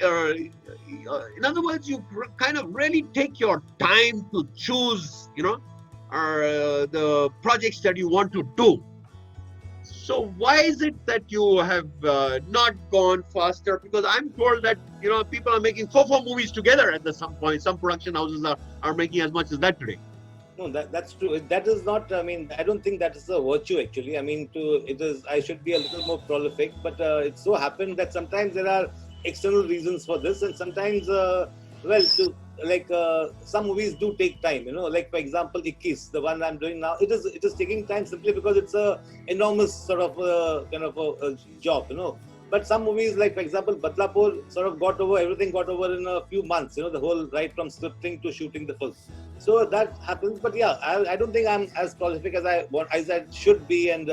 S3: in other words, you kind of really take your time to choose, the projects that you want to do. So why is it that you have not gone faster? Because I'm told that, people are making four movies together at some point. Some production houses are making as much as that today.
S2: No, that's true. That is not. I mean, I don't think that is a virtue actually. I mean, I should be a little more prolific, but it so happened that sometimes there are external reasons for this, and sometimes, some movies do take time. Like for example, Ikkis, the one I'm doing now, it is taking time simply because it's a enormous sort of kind of a job. But some movies, like for example, Badlapur, sort of everything got over in a few months. The whole right from scripting to shooting the film. So that happens. But yeah, I don't think I'm as prolific as I should be. And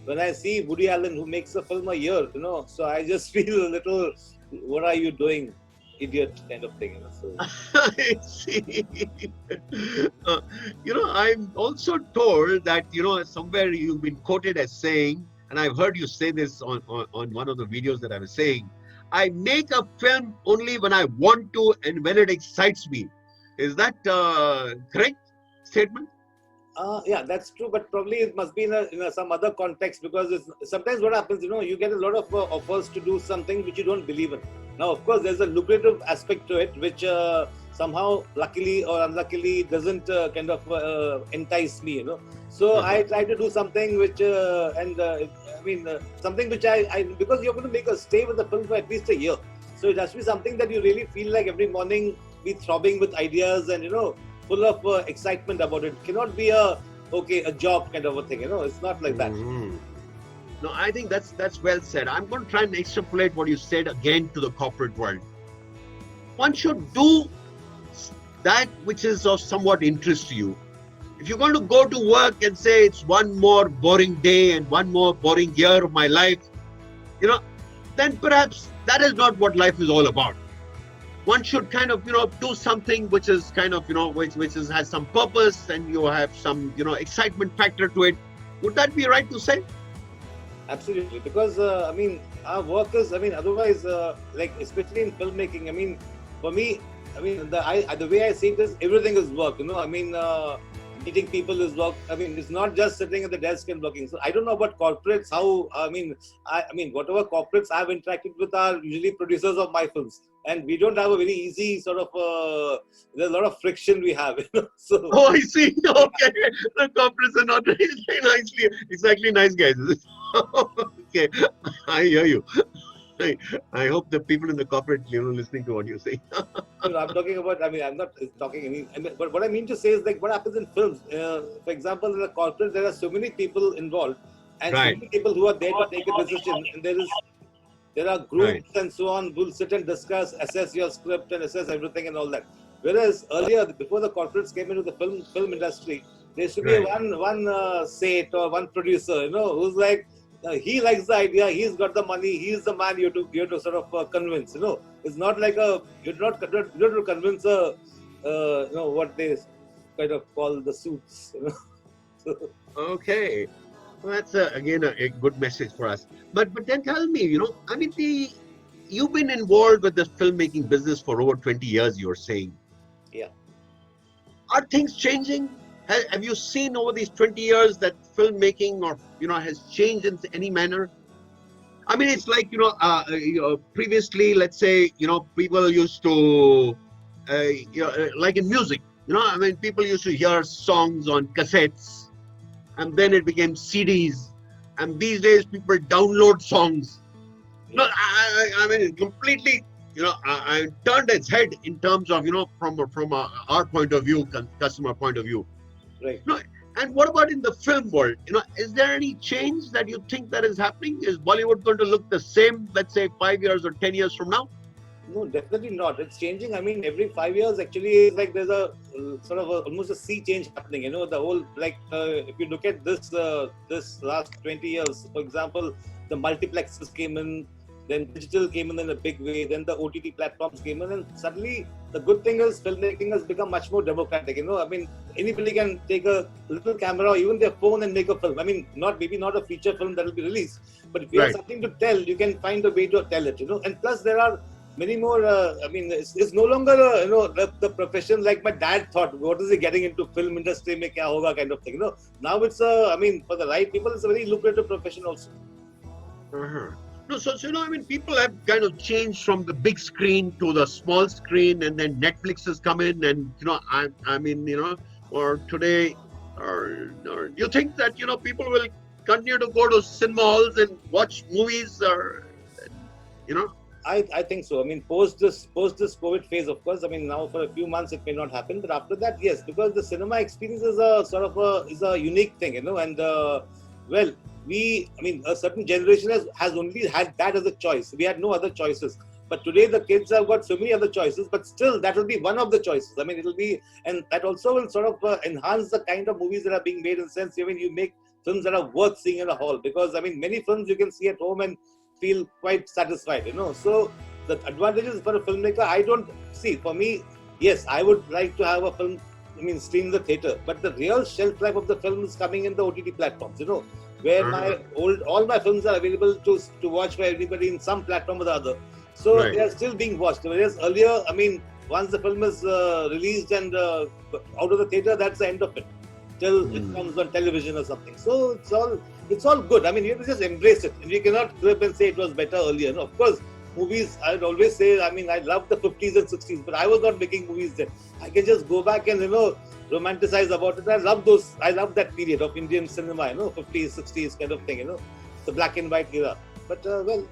S2: when I see Woody Allen, who makes a film a year, so I just feel a little, what are you doing, idiot, kind of thing. So.
S3: I see. I'm also told that, somewhere you've been quoted as saying, and I've heard you say this on one of the videos that I was saying, I make a film only when I want to and when it excites me. Is that correct statement?
S2: Yeah, that's true, but probably it must be in some other context, because sometimes what happens, you get a lot of offers to do something which you don't believe in. Now, of course, there's a lucrative aspect to it, which somehow, luckily or unluckily, doesn't kind of entice me, So I try to do something which, something which because you're going to make a stay with the film for at least a year. So it has to be something that you really feel like every morning be throbbing with ideas and, full of excitement about it. It cannot be a job kind of a thing, It's not like that.
S3: Mm-hmm. No, I think that's well said. I'm going to try and extrapolate what you said again to the corporate world. One should do that which is of somewhat interest to you. If you're going to go to work and say it's one more boring day and one more boring year of my life, then perhaps that is not what life is all about. One should kind of, do something which is kind of, has some purpose and you have some, excitement factor to it. Would that be right to say?
S2: Absolutely, because our work is, I mean, otherwise, like especially in filmmaking. I mean, for me, I mean, the way I see it is everything is work. I mean, meeting people is work. I mean, it's not just sitting at the desk and working. So I don't know about corporates. How I mean, whatever corporates I've interacted with are usually producers of my films, and we don't have a very easy sort of. There's a lot of friction we have. So.
S3: Oh, I see. Okay, the corporates are not very nicely, exactly nice guys. Okay, I hear you. I, I hope the people in the corporate, listening to what you say.
S2: I'm talking about. I mean, I'm not talking any. But what I mean to say is like what happens in films. For example, in a corporate, there are so many people involved, and so
S3: Right,
S2: many people who are there to take a decision. And there are
S3: right,
S2: groups and so on who will sit and discuss, assess your script, and assess everything and all that. Whereas earlier, before the corporates came into the film industry, there used to be
S3: right.
S2: one set or one producer, who's like he likes the idea, he's got the money, he's the man you have to sort of convince. It's not like you don't have to convince what they kind of call the suits. So,
S3: Okay. Well, that's again a good message for us. But then tell me, I mean, you've been involved with the filmmaking business for over 20 years. You're saying,
S2: yeah.
S3: are things changing? Have you seen over these 20 years that filmmaking or has changed in any manner? I mean, it's like previously, let's say, people used to, like in music, I mean, people used to hear songs on cassettes, and then it became CDs, and these days people download songs. No, I mean, it completely, I turned its head in terms of, from our point of view, customer point of view.
S2: Right.
S3: No, and what about in the film world? Is there any change that you think that is happening? Is Bollywood going to look the same, let's say, 5 years or 10 years from now?
S2: No, definitely not. It's changing. I mean, every 5 years, actually, it's like there's a sort of almost a sea change happening. The whole if you look at this last 20 years, for example, the multiplexes came in, then digital came in a big way, then the OTT platforms came in, and suddenly the good thing is filmmaking has become much more democratic. I mean, anybody can take a little camera or even their phone and make a film. I mean, maybe not a feature film that will be released, but if you have
S3: Right.
S2: something to tell, you can find a way to tell it. And plus there are many more. I mean, it's no longer the profession like my dad thought. What is he getting into film industry? Mein kya hoga kind of thing. Now it's I mean, for the right people, it's a very lucrative profession also.
S3: Uh-huh. No, so I mean, people have kind of changed from the big screen to the small screen, and then Netflix has come in, and I mean, or today, or you think that people will continue to go to cinema halls and watch movies, or you know?
S2: I think so. I mean, post this COVID phase, of course. I mean, now for a few months it may not happen, but after that, yes, because the cinema experience is a sort of a unique thing, and well, I mean, a certain generation has only had that as a choice. We had no other choices. But today the kids have got so many other choices, but still that will be one of the choices. I mean, it'll be, and that also will sort of enhance the kind of movies that are being made in the sense. I mean, you make films that are worth seeing in a hall, because I mean, many films you can see at home and feel quite satisfied. So the advantages for a filmmaker, I don't see. For me, yes, I would like to have a film, I mean, stream the theater, but the real shelf life of the film is coming in the OTT platforms, where all my films are available to watch by everybody in some platform or the other. So
S3: Right.
S2: they are still being watched. Whereas earlier, I mean, once the film is released and out of the theater, that's the end of it. Till it comes on television or something. So it's all good. I mean, you have to just embrace it. And you cannot grip and say it was better earlier. No, of course, movies, I'd always say, I mean, I love the 50s and 60s, but I was not making movies then. I can just go back and, romanticize about it. I love that period of Indian cinema, 50s, 60s kind of thing, the black and white era. But, well,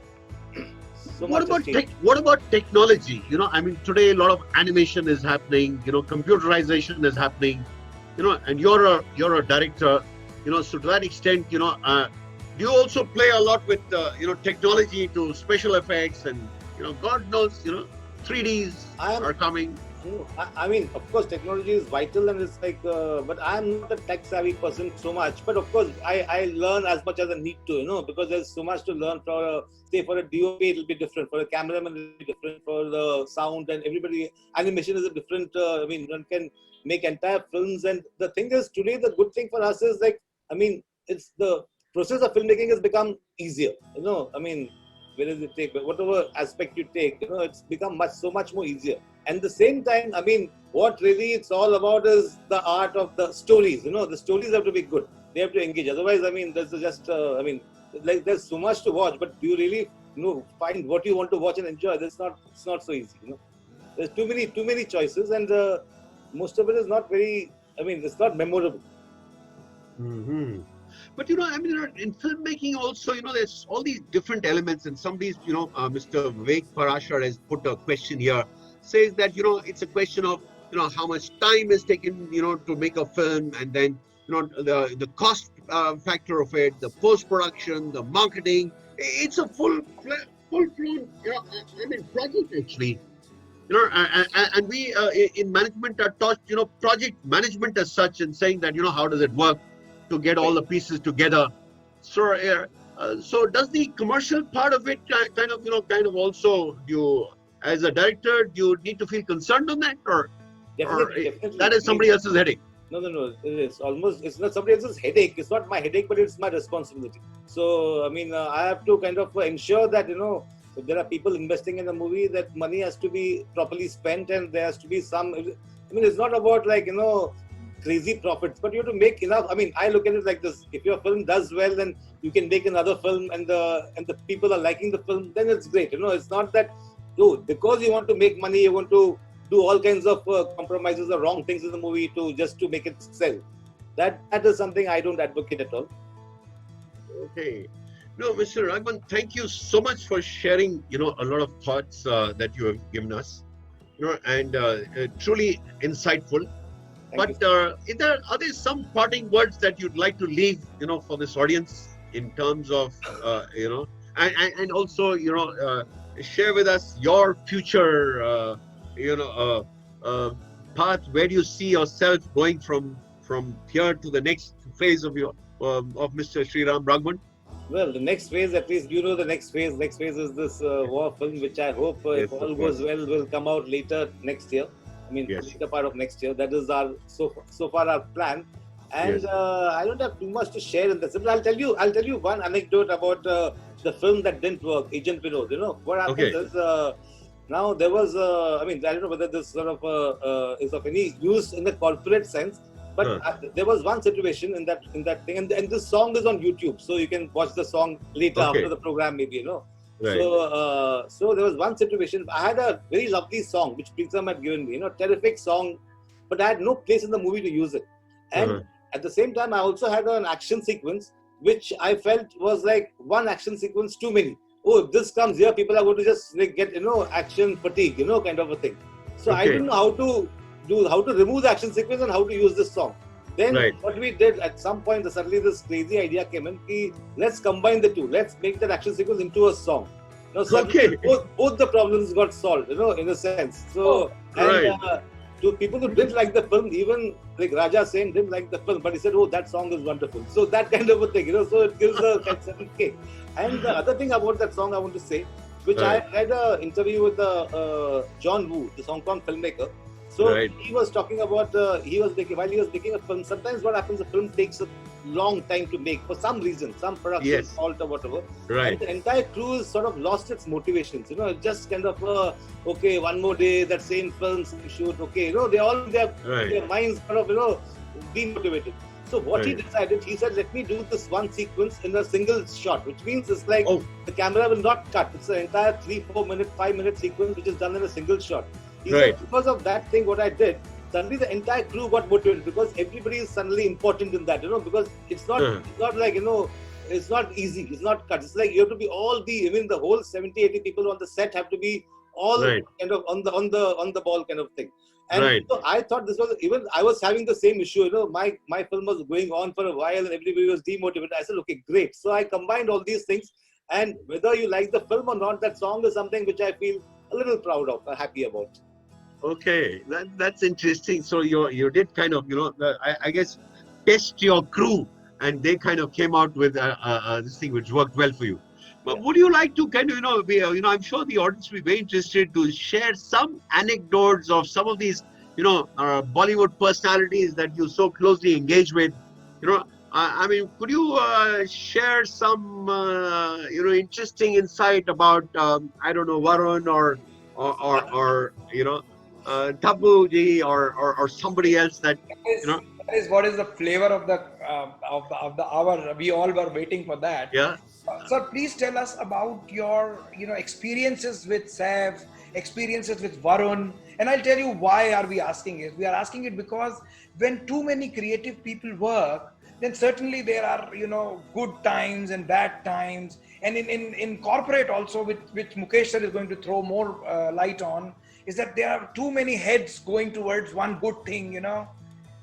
S2: so
S3: What
S2: much has
S3: about
S2: changed.
S3: what about technology? I mean, today a lot of animation is happening. Computerization is happening. And you're a director. So to that extent, do you also play a lot with technology to special effects, and God knows, 3Ds are coming.
S2: I mean, of course, technology is vital, and it's like, but I'm not a tech savvy person so much. But of course, I learn as much as I need to, because there's so much to learn. For a DOP, it'll be different. For a cameraman, it'll be different. For the sound and everybody, animation is a different. I mean, one can make entire films. And the thing is, today, the good thing for us is like, I mean, it's the process of filmmaking has become easier. I mean, whether you take whatever aspect you take, it's become so much more easier. And the same time, I mean, what really it's all about is the art of the stories. The stories have to be good. They have to engage. Otherwise, I mean, there's just, like there's so much to watch, but do you really, find what you want to watch and enjoy? It's not so easy. There's too many choices, and most of it is not very. I mean, it's not memorable.
S3: Hmm. But I mean, in filmmaking also, there's all these different elements, and somebody's, Mr. Vivek Parashar has put a question here, says that it's a question of how much time is taken, to make a film, and then the cost factor of it, the post production, the marketing. It's a full blown, I mean, project actually. And we in management are taught, project management as such, and saying that how does it work to get all the pieces together. So does the commercial part of it kind of also, you as a director, do you need to feel concerned on that, or
S2: Definitely.
S3: that is somebody else's headache?
S2: No. It's not somebody else's headache. It's not my headache, but it's my responsibility. So, I mean, I have to kind of ensure that, if there are people investing in a movie, that money has to be properly spent, and there has to be some, I mean, it's not about like, crazy profits, but you have to make enough. I mean, I look at it like this: if your film does well, then you can make another film, and the people are liking the film, then it's great. It's not that because you want to make money, you want to do all kinds of compromises or wrong things in the movie just to make it sell. That is something I don't advocate at all.
S3: Okay. No, Mr. Raghavan, thank you so much for sharing, a lot of thoughts that you have given us, and truly insightful. But are there some parting words that you'd like to leave, for this audience in terms of, and also, share with us your future, path. Where do you see yourself going from here to the next phase of of Mr. Sriram Raghavan?
S2: Well, the next phase, at least the next phase. Next phase is this war film, which I hope, if all goes well, will come out later next year. I mean, later part of next year. That is our so far our plan. And I don't have too much to share in this. But I'll tell you one anecdote about the film that didn't work, Agent Vinod. What happened is, now there was, I mean, I don't know whether this sort of is of any use in the corporate sense, but there was one situation in that thing, and this song is on YouTube, so you can watch the song later after the program, maybe, Right. So there was one situation. I had a very lovely song which Preetham had given me, terrific song, but I had no place in the movie to use it. And at the same time, I also had an action sequence which I felt was like one action sequence too many. Oh, if this comes here, people are going to just get action fatigue, kind of a thing. So I didn't know how to remove the action sequence and how to use this song. Then what we did at some point, suddenly this crazy idea came in. Let's combine the two. Let's make that action sequence into a song. So both the problems got solved, in a sense. So to people who didn't like the film, even like Raja Sen didn't like the film, but he said, "Oh, that song is wonderful." So that kind of a thing, So it gives a certain kick. And the other thing about that song I want to say, which I read an interview with John Woo, the Hong Kong filmmaker. So he was talking about while he was making a film. Sometimes what happens, a film takes a long time to make for some reason, some production fault or whatever. And the entire crew is sort of lost its motivations. It's just kind of one more day, that same film, same shoot. They all their minds sort of demotivated. So what he decided, he said, let me do this one sequence in a single shot, which means it's like the camera will not cut. It's an entire 3-4 minute, 5 minute sequence which is done in a single shot. He said, because of that thing, what I did, suddenly the entire crew got motivated because everybody is suddenly important in that, because it's not like, it's not easy, it's not cut. It's like you have to be the whole 70-80 people on the set have to be all kind of on the ball kind of thing. And so I thought this was, even I was having the same issue, my film was going on for a while and everybody was demotivated. I said, okay, great. So I combined all these things, and whether you like the film or not, that song is something which I feel a little proud of, happy about.
S3: Okay, that's interesting. So you did kind of, I guess, test your crew, and they kind of came out with this thing which worked well for you. But would you like to kind of, I'm sure the audience will be very interested to share some anecdotes of some of these, Bollywood personalities that you so closely engage with. I mean, could you share some, interesting insight about, I don't know, Varun or Tabu ji or somebody else that, you know,
S1: That is what is the flavor of the hour. We all were waiting for that.
S3: yeah.
S1: Sir, please tell us about your experiences with Saif, experiences with Varun, and I'll tell you why are we asking it. We are asking it because when too many creative people work, then certainly there are good times and bad times, and in corporate also, which Mukesh sir is going to throw more light on, is that there are too many heads going towards one good thing.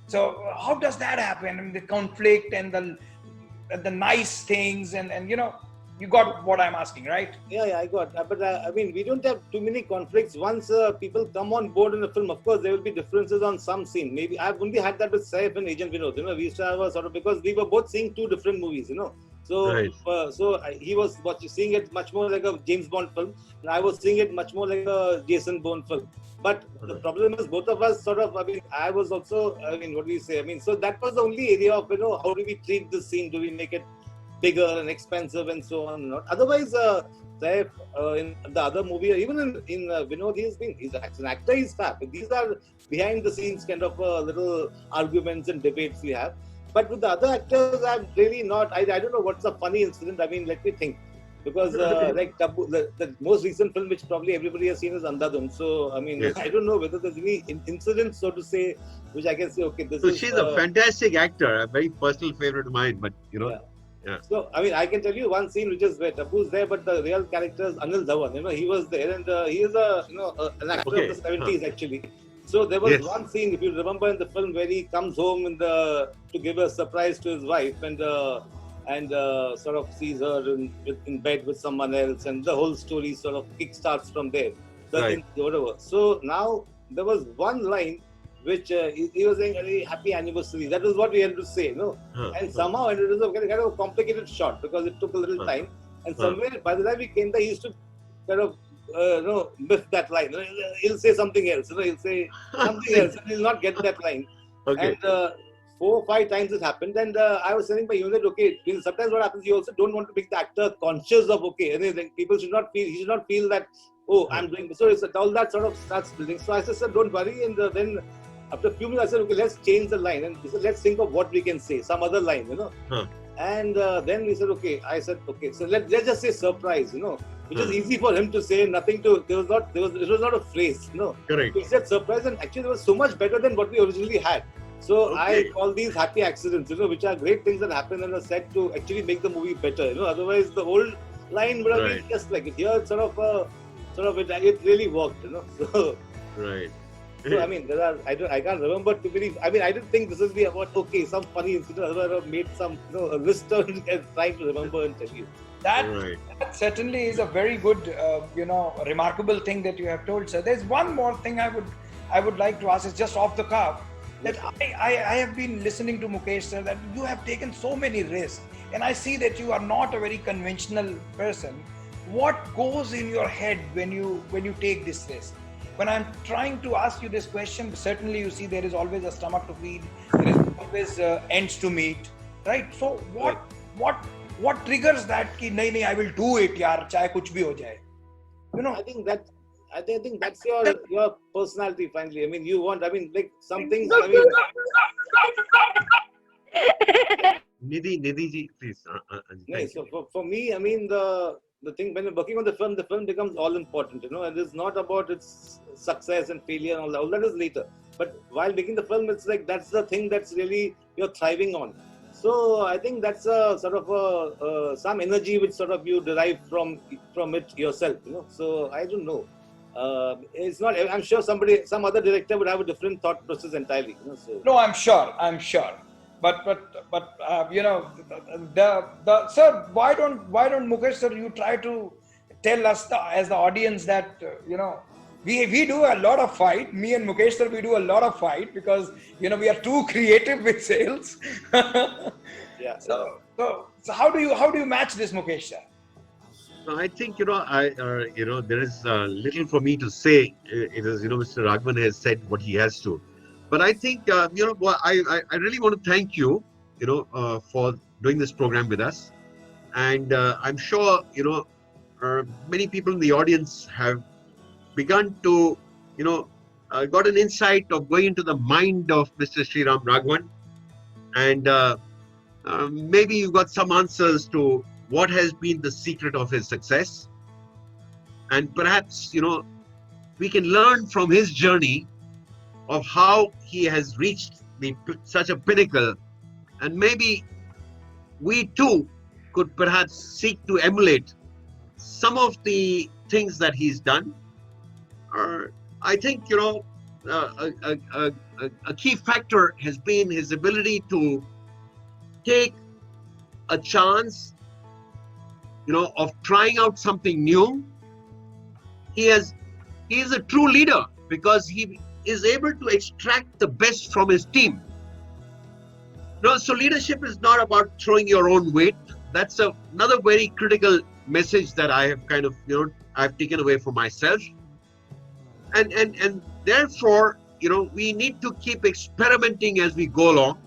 S1: So how does that happen? I mean, the conflict and the nice things and you got what I'm asking, right?
S2: Yeah, I got. But I mean, we don't have too many conflicts. Once people come on board in a film, of course, there will be differences on some scene. Maybe I've only had that with Saif and Agent Vinod. We used to have a sort of, because we were both seeing two different movies. So,
S3: Right.
S2: he was seeing it much more like a James Bond film, and I was seeing it much more like a Jason Bourne film. But the problem is, both of us sort of, I mean, I was also, I mean, what do you say? I mean, so that was the only area of, how do we treat this scene? Do we make it bigger and expensive and so on? Not otherwise, Saif, in the other movie, even in Vinod, he's an actor, he's fab. These are behind the scenes kind of little arguments and debates we have. But with the other actors, I'm really not. I don't know what's a funny incident. I mean, let me think. Because like Tabu, the most recent film which probably everybody has seen is Andhadhun. So I mean,
S3: Yes.
S2: I don't know whether there's any incident, so to say, which I can say, okay, this
S3: So
S2: is.
S3: she's a fantastic actor, a very personal favorite of mine. But yeah.
S2: So I mean, I can tell you one scene which is where Tabu's there, but the real character is Anil Dhawan. He was there, and he is an actor of the 70s actually. So there was one scene, if you remember in the film, where he comes home to give a surprise to his wife, and sort of sees her in bed with someone else, and the whole story sort of kickstarts from there. Whatever. So now there was one line which he was saying, "Very happy anniversary." That was what we had to say, and somehow it was a kind of a complicated shot because it took a little time, and somewhere by the time we came there, he used to kind of miss that line. He'll say something else. He'll say something else, and he'll not get that line.
S3: Okay.
S2: And 4 or 5 times it happened, and I was telling my unit, okay, sometimes what happens, you also don't want to make the actor conscious of, okay, people should not feel, he should not feel that, oh, I'm doing this. So it's all that sort of starts building. So I said, don't worry, and then after a few minutes, I said, okay, let's change the line, and he said, let's think of what we can say, some other line, And then we said, okay, I said, okay, so let's just say surprise, which is easy for him to say, nothing to, it was not a phrase,
S3: Correct.
S2: He said surprise, and actually it was so much better than what we originally had. So I call these happy accidents, which are great things that happen in a set to actually make the movie better. Otherwise the old line would have been just like it. Here, it really worked. So
S3: Right.
S2: So I mean, I can't remember too many. I mean, I didn't think this would be about some funny incident. Otherwise, I would have made some a list and trying to remember and tell you.
S1: That certainly is a very good, remarkable thing that you have told, sir. There's one more thing I would like to ask. Is just off the cuff. That I have been listening to Mukesh sir, that you have taken so many risks, and I see that you are not a very conventional person. What goes in your head when you take this risk? When I'm trying to ask you this question, certainly you see there is always a stomach to feed, there is always ends to meet, right? So what triggers that ki nahi, I will do it, yaar, chahe kuch bhi ho jaye.
S2: I think that's your personality. Finally, I mean, like some things.
S3: Nidhi ji, please.
S2: So for me, I mean, the thing when you're working on the film becomes all important. It is not about its success and failure and all that is later. But while making the film, it's like that's the thing that's really you're thriving on. So I think that's a sort of some energy which sort of you derive from it yourself. So I don't know. It's not. I'm sure some other director would have a different thought process entirely. So.
S1: No, I'm sure. But sir, why don't Mukesh sir, you try to tell us as the audience that we do a lot of fight. Me and Mukesh sir, we do a lot of fight because we are too creative with sales.
S2: Yeah.
S1: So how do you match this, Mukesh sir?
S3: No, I think there is little for me to say. It is Mr. Raghavan has said what he has to, but I think I really want to thank you. for doing this program with us. And I'm sure, many people in the audience have begun to, got an insight of going into the mind of Mr. Sriram Raghavan. And maybe you got some answers to what has been the secret of his success. And perhaps, we can learn from his journey of how he has reached such a pinnacle. And maybe we too could perhaps seek to emulate some of the things that he's done. I think, a key factor has been his ability to take a chance, of trying out something new. He is a true leader because he is able to extract the best from his team. So leadership is not about throwing your own weight. That's another very critical message that I have kind of, I've taken away for myself. And therefore, we need to keep experimenting as we go along.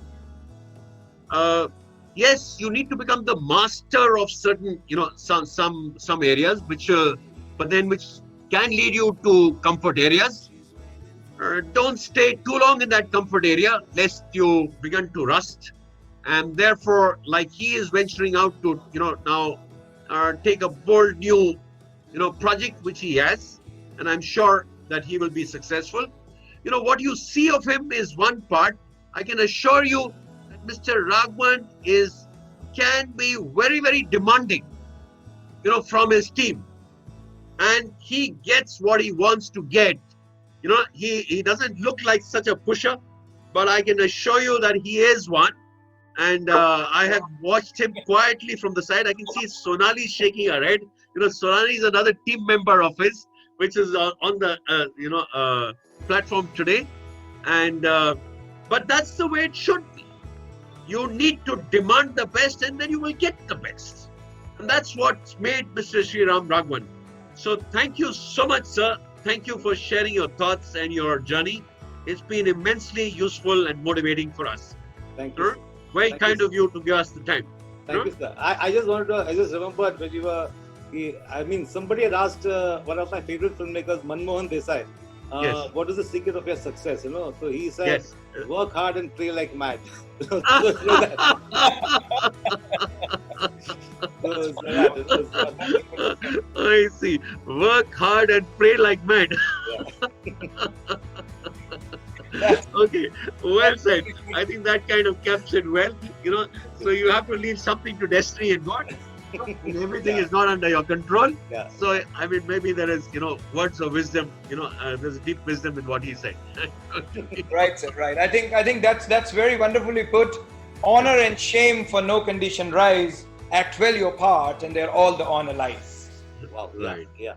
S3: Yes, you need to become the master of certain, some areas, which can lead you to comfort areas. Don't stay too long in that comfort area, lest you begin to rust. And therefore, like he is venturing out to, now take a bold new, project which he has, and I'm sure that he will be successful. What you see of him is one part. I can assure you that Mr. Raghavan can be very, very demanding, from his team. And he gets what he wants to get. He doesn't look like such a pusher, but I can assure you that he is one. And I have watched him quietly from the side. I can see Sonali shaking her head. Sonali is another team member of his, which is on the platform today. And but that's the way it should be. You need to demand the best, and then you will get the best. And that's what's made Mr. Sriram Raghavan. So thank you so much, sir. Thank you for sharing your thoughts and your journey. It's been immensely useful and motivating for us.
S2: Thank you.
S3: Very kind of you to give us the time.
S2: Thank you, sir. I just remembered when you were, somebody had asked one of my favorite filmmakers, Manmohan Desai,
S3: Yes.
S2: what is the secret of your success? So he said,
S3: Yes.
S2: work hard and pray like mad.
S3: I see. Work hard and pray like mad. Okay, well said. I think that kind of captured well. So you have to leave something to destiny and God. And everything is not under your control.
S2: Yeah.
S3: So maybe there is, words of wisdom. There's a deep wisdom in what he said.
S1: Right, sir. Right. I think that's very wonderfully put. Honor and shame for no condition rise. Act well your part, and they're all the honor lies.
S2: Wow.
S3: Right.
S2: Yeah.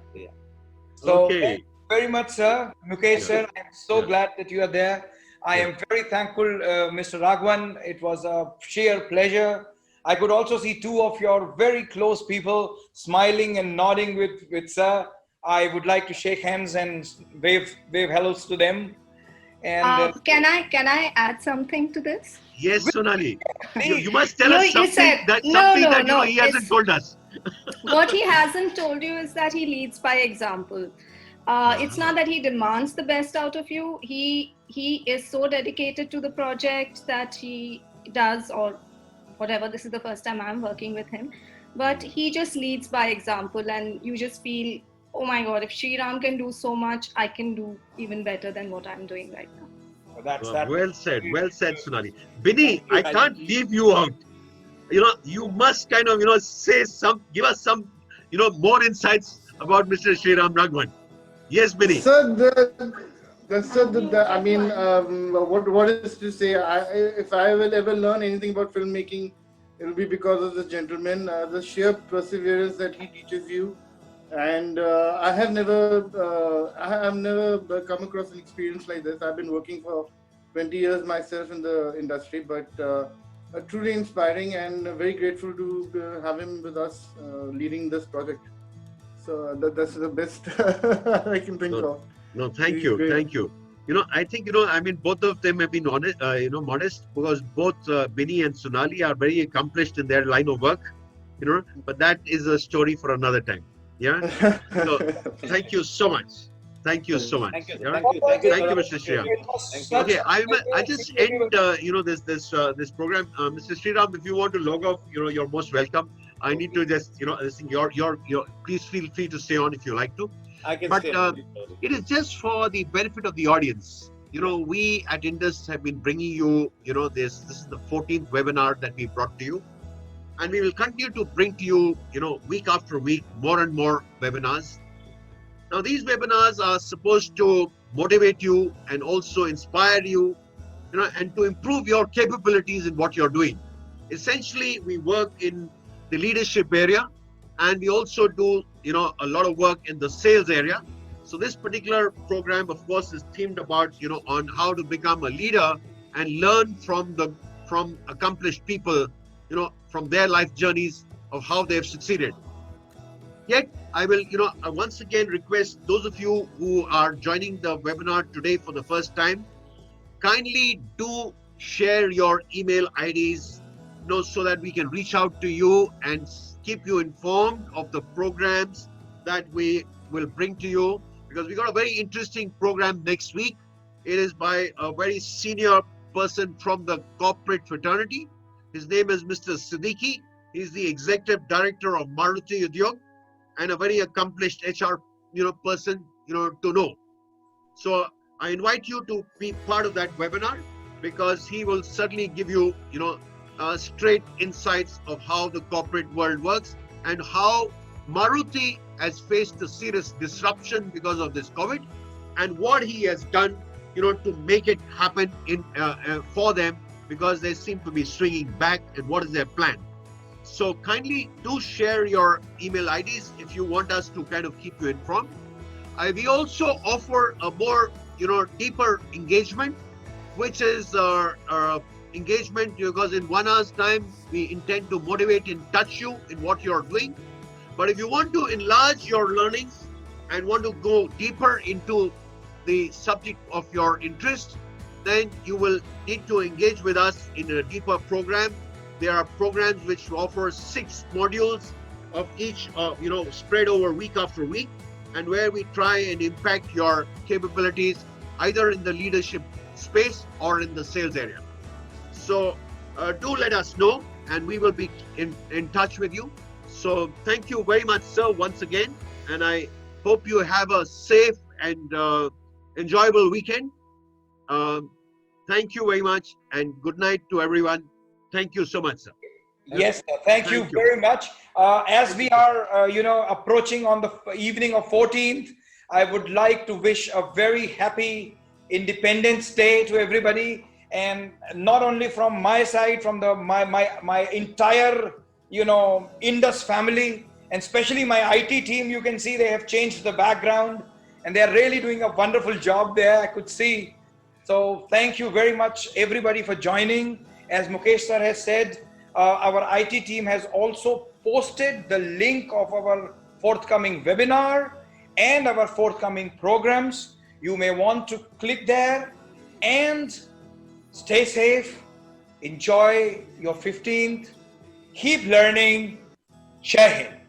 S1: So
S3: Okay.
S1: thank you very much, sir. Mukesh, sir, I am so glad that you are there. I am very thankful, Mr. Raghavan. It was a sheer pleasure. I could also see two of your very close people smiling and nodding with sir. I would like to shake hands and wave hellos to them. And
S4: can I add something to this?
S3: Yes, Sonali.
S1: please.
S3: You must tell
S4: No,
S3: us
S4: you
S3: something
S4: said-
S3: that
S4: no,
S3: he hasn't
S4: it's-
S3: told us.
S4: What he hasn't told you is that he leads by example. It's not that he demands the best out of you. He is so dedicated to the project that he does, or whatever. This is the first time I'm working with him, but he just leads by example, and you just feel, oh my God, if Sriram can do so much, I can do even better than what I'm doing right now.
S1: That's that.
S3: Well said, Sonali. Binny, I can't leave you out. You must kind of, give us some, more insights about Mr. Sriram Raghavan. Yes, Binny.
S5: Sir, what is to say? If I will ever learn anything about filmmaking, it will be because of this gentleman. The sheer perseverance that he teaches you, and I have never come across an experience like this. I've been working for 20 years myself in the industry, but truly inspiring, and very grateful to have him with us leading this project. So that's the best I can think of.
S3: No, thank
S5: He's
S3: you.
S5: great.
S3: Thank you. I think, I mean, both of them have been honest, modest, because both Binny and Sonali are very accomplished in their line of work, but that is a story for another time. Yeah. So thank you so much. Thank you so much.
S2: Thank you, sir.
S3: Yeah?
S2: Thank you. Thank you,
S3: Thank you,
S2: Sriram.
S3: Mr. Sriram.
S1: It was
S2: Thank you.
S1: such
S3: Okay,
S1: a
S3: I
S1: pleasure
S3: just
S1: seeing
S3: end
S1: everyone.
S3: this program, Mr. Sriram. If you want to log off, you're most welcome. I need to just I think your please feel free to stay on if you like to.
S2: I can
S3: But
S2: stay.
S3: it is just for the benefit of the audience. We at Indus have been bringing you, this is the 14th webinar that we brought to you, and we will continue to bring to you, week after week, more and more webinars. Now, these webinars are supposed to motivate you and also inspire you, and to improve your capabilities in what you're doing. Essentially, we work in the leadership area, and we also do, a lot of work in the sales area. So this particular program, of course, is themed about, on how to become a leader and learn from accomplished people, from their life journeys of how they've succeeded. Yet, I will, once again request those of you who are joining the webinar today for the first time, kindly do share your email IDs, so that we can reach out to you and keep you informed of the programs that we will bring to you, because we got a very interesting program next week. It is by a very senior person from the corporate fraternity. His name is Mr. Siddiqui. He's the executive director of Maruti Udyog, and a very accomplished HR, person, to know. So I invite you to be part of that webinar, because he will certainly give you, straight insights of how the corporate world works and how Maruti has faced a serious disruption because of this COVID, and what he has done, to make it happen for them, because they seem to be swinging back, and what is their plan. So kindly do share your email IDs if you want us to kind of keep you informed. We also offer a more, deeper engagement, which is engagement, because in 1 hour's time, we intend to motivate and touch you in what you're doing. But if you want to enlarge your learnings and want to go deeper into the subject of your interest, then you will need to engage with us in a deeper program. There are programs which offer 6 modules of each, spread over week after week, and where we try and impact your capabilities either in the leadership space or in the sales area. So do let us know, and we will be in touch with you. So thank you very much, sir, once again, and I hope you have a safe and enjoyable weekend. Thank you very much, and good night to everyone. Thank you so much, sir.
S1: Yes, sir. Thank you very much. As we are, approaching on the evening of 14th, I would like to wish a very happy Independence Day to everybody, and not only from my side, from my entire, Indus family, and especially my IT team. You can see they have changed the background, and they are really doing a wonderful job there, I could see. So thank you very much, everybody, for joining. As Mukesh sir has said, our IT team has also posted the link of our forthcoming webinar and our forthcoming programs. You may want to click there, and stay safe. Enjoy your 15th. Keep learning. Jai Hind.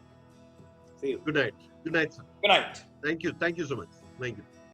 S2: See you.
S3: Good night. Good night, sir.
S1: Good night.
S3: Thank you. Thank you so much. Thank you.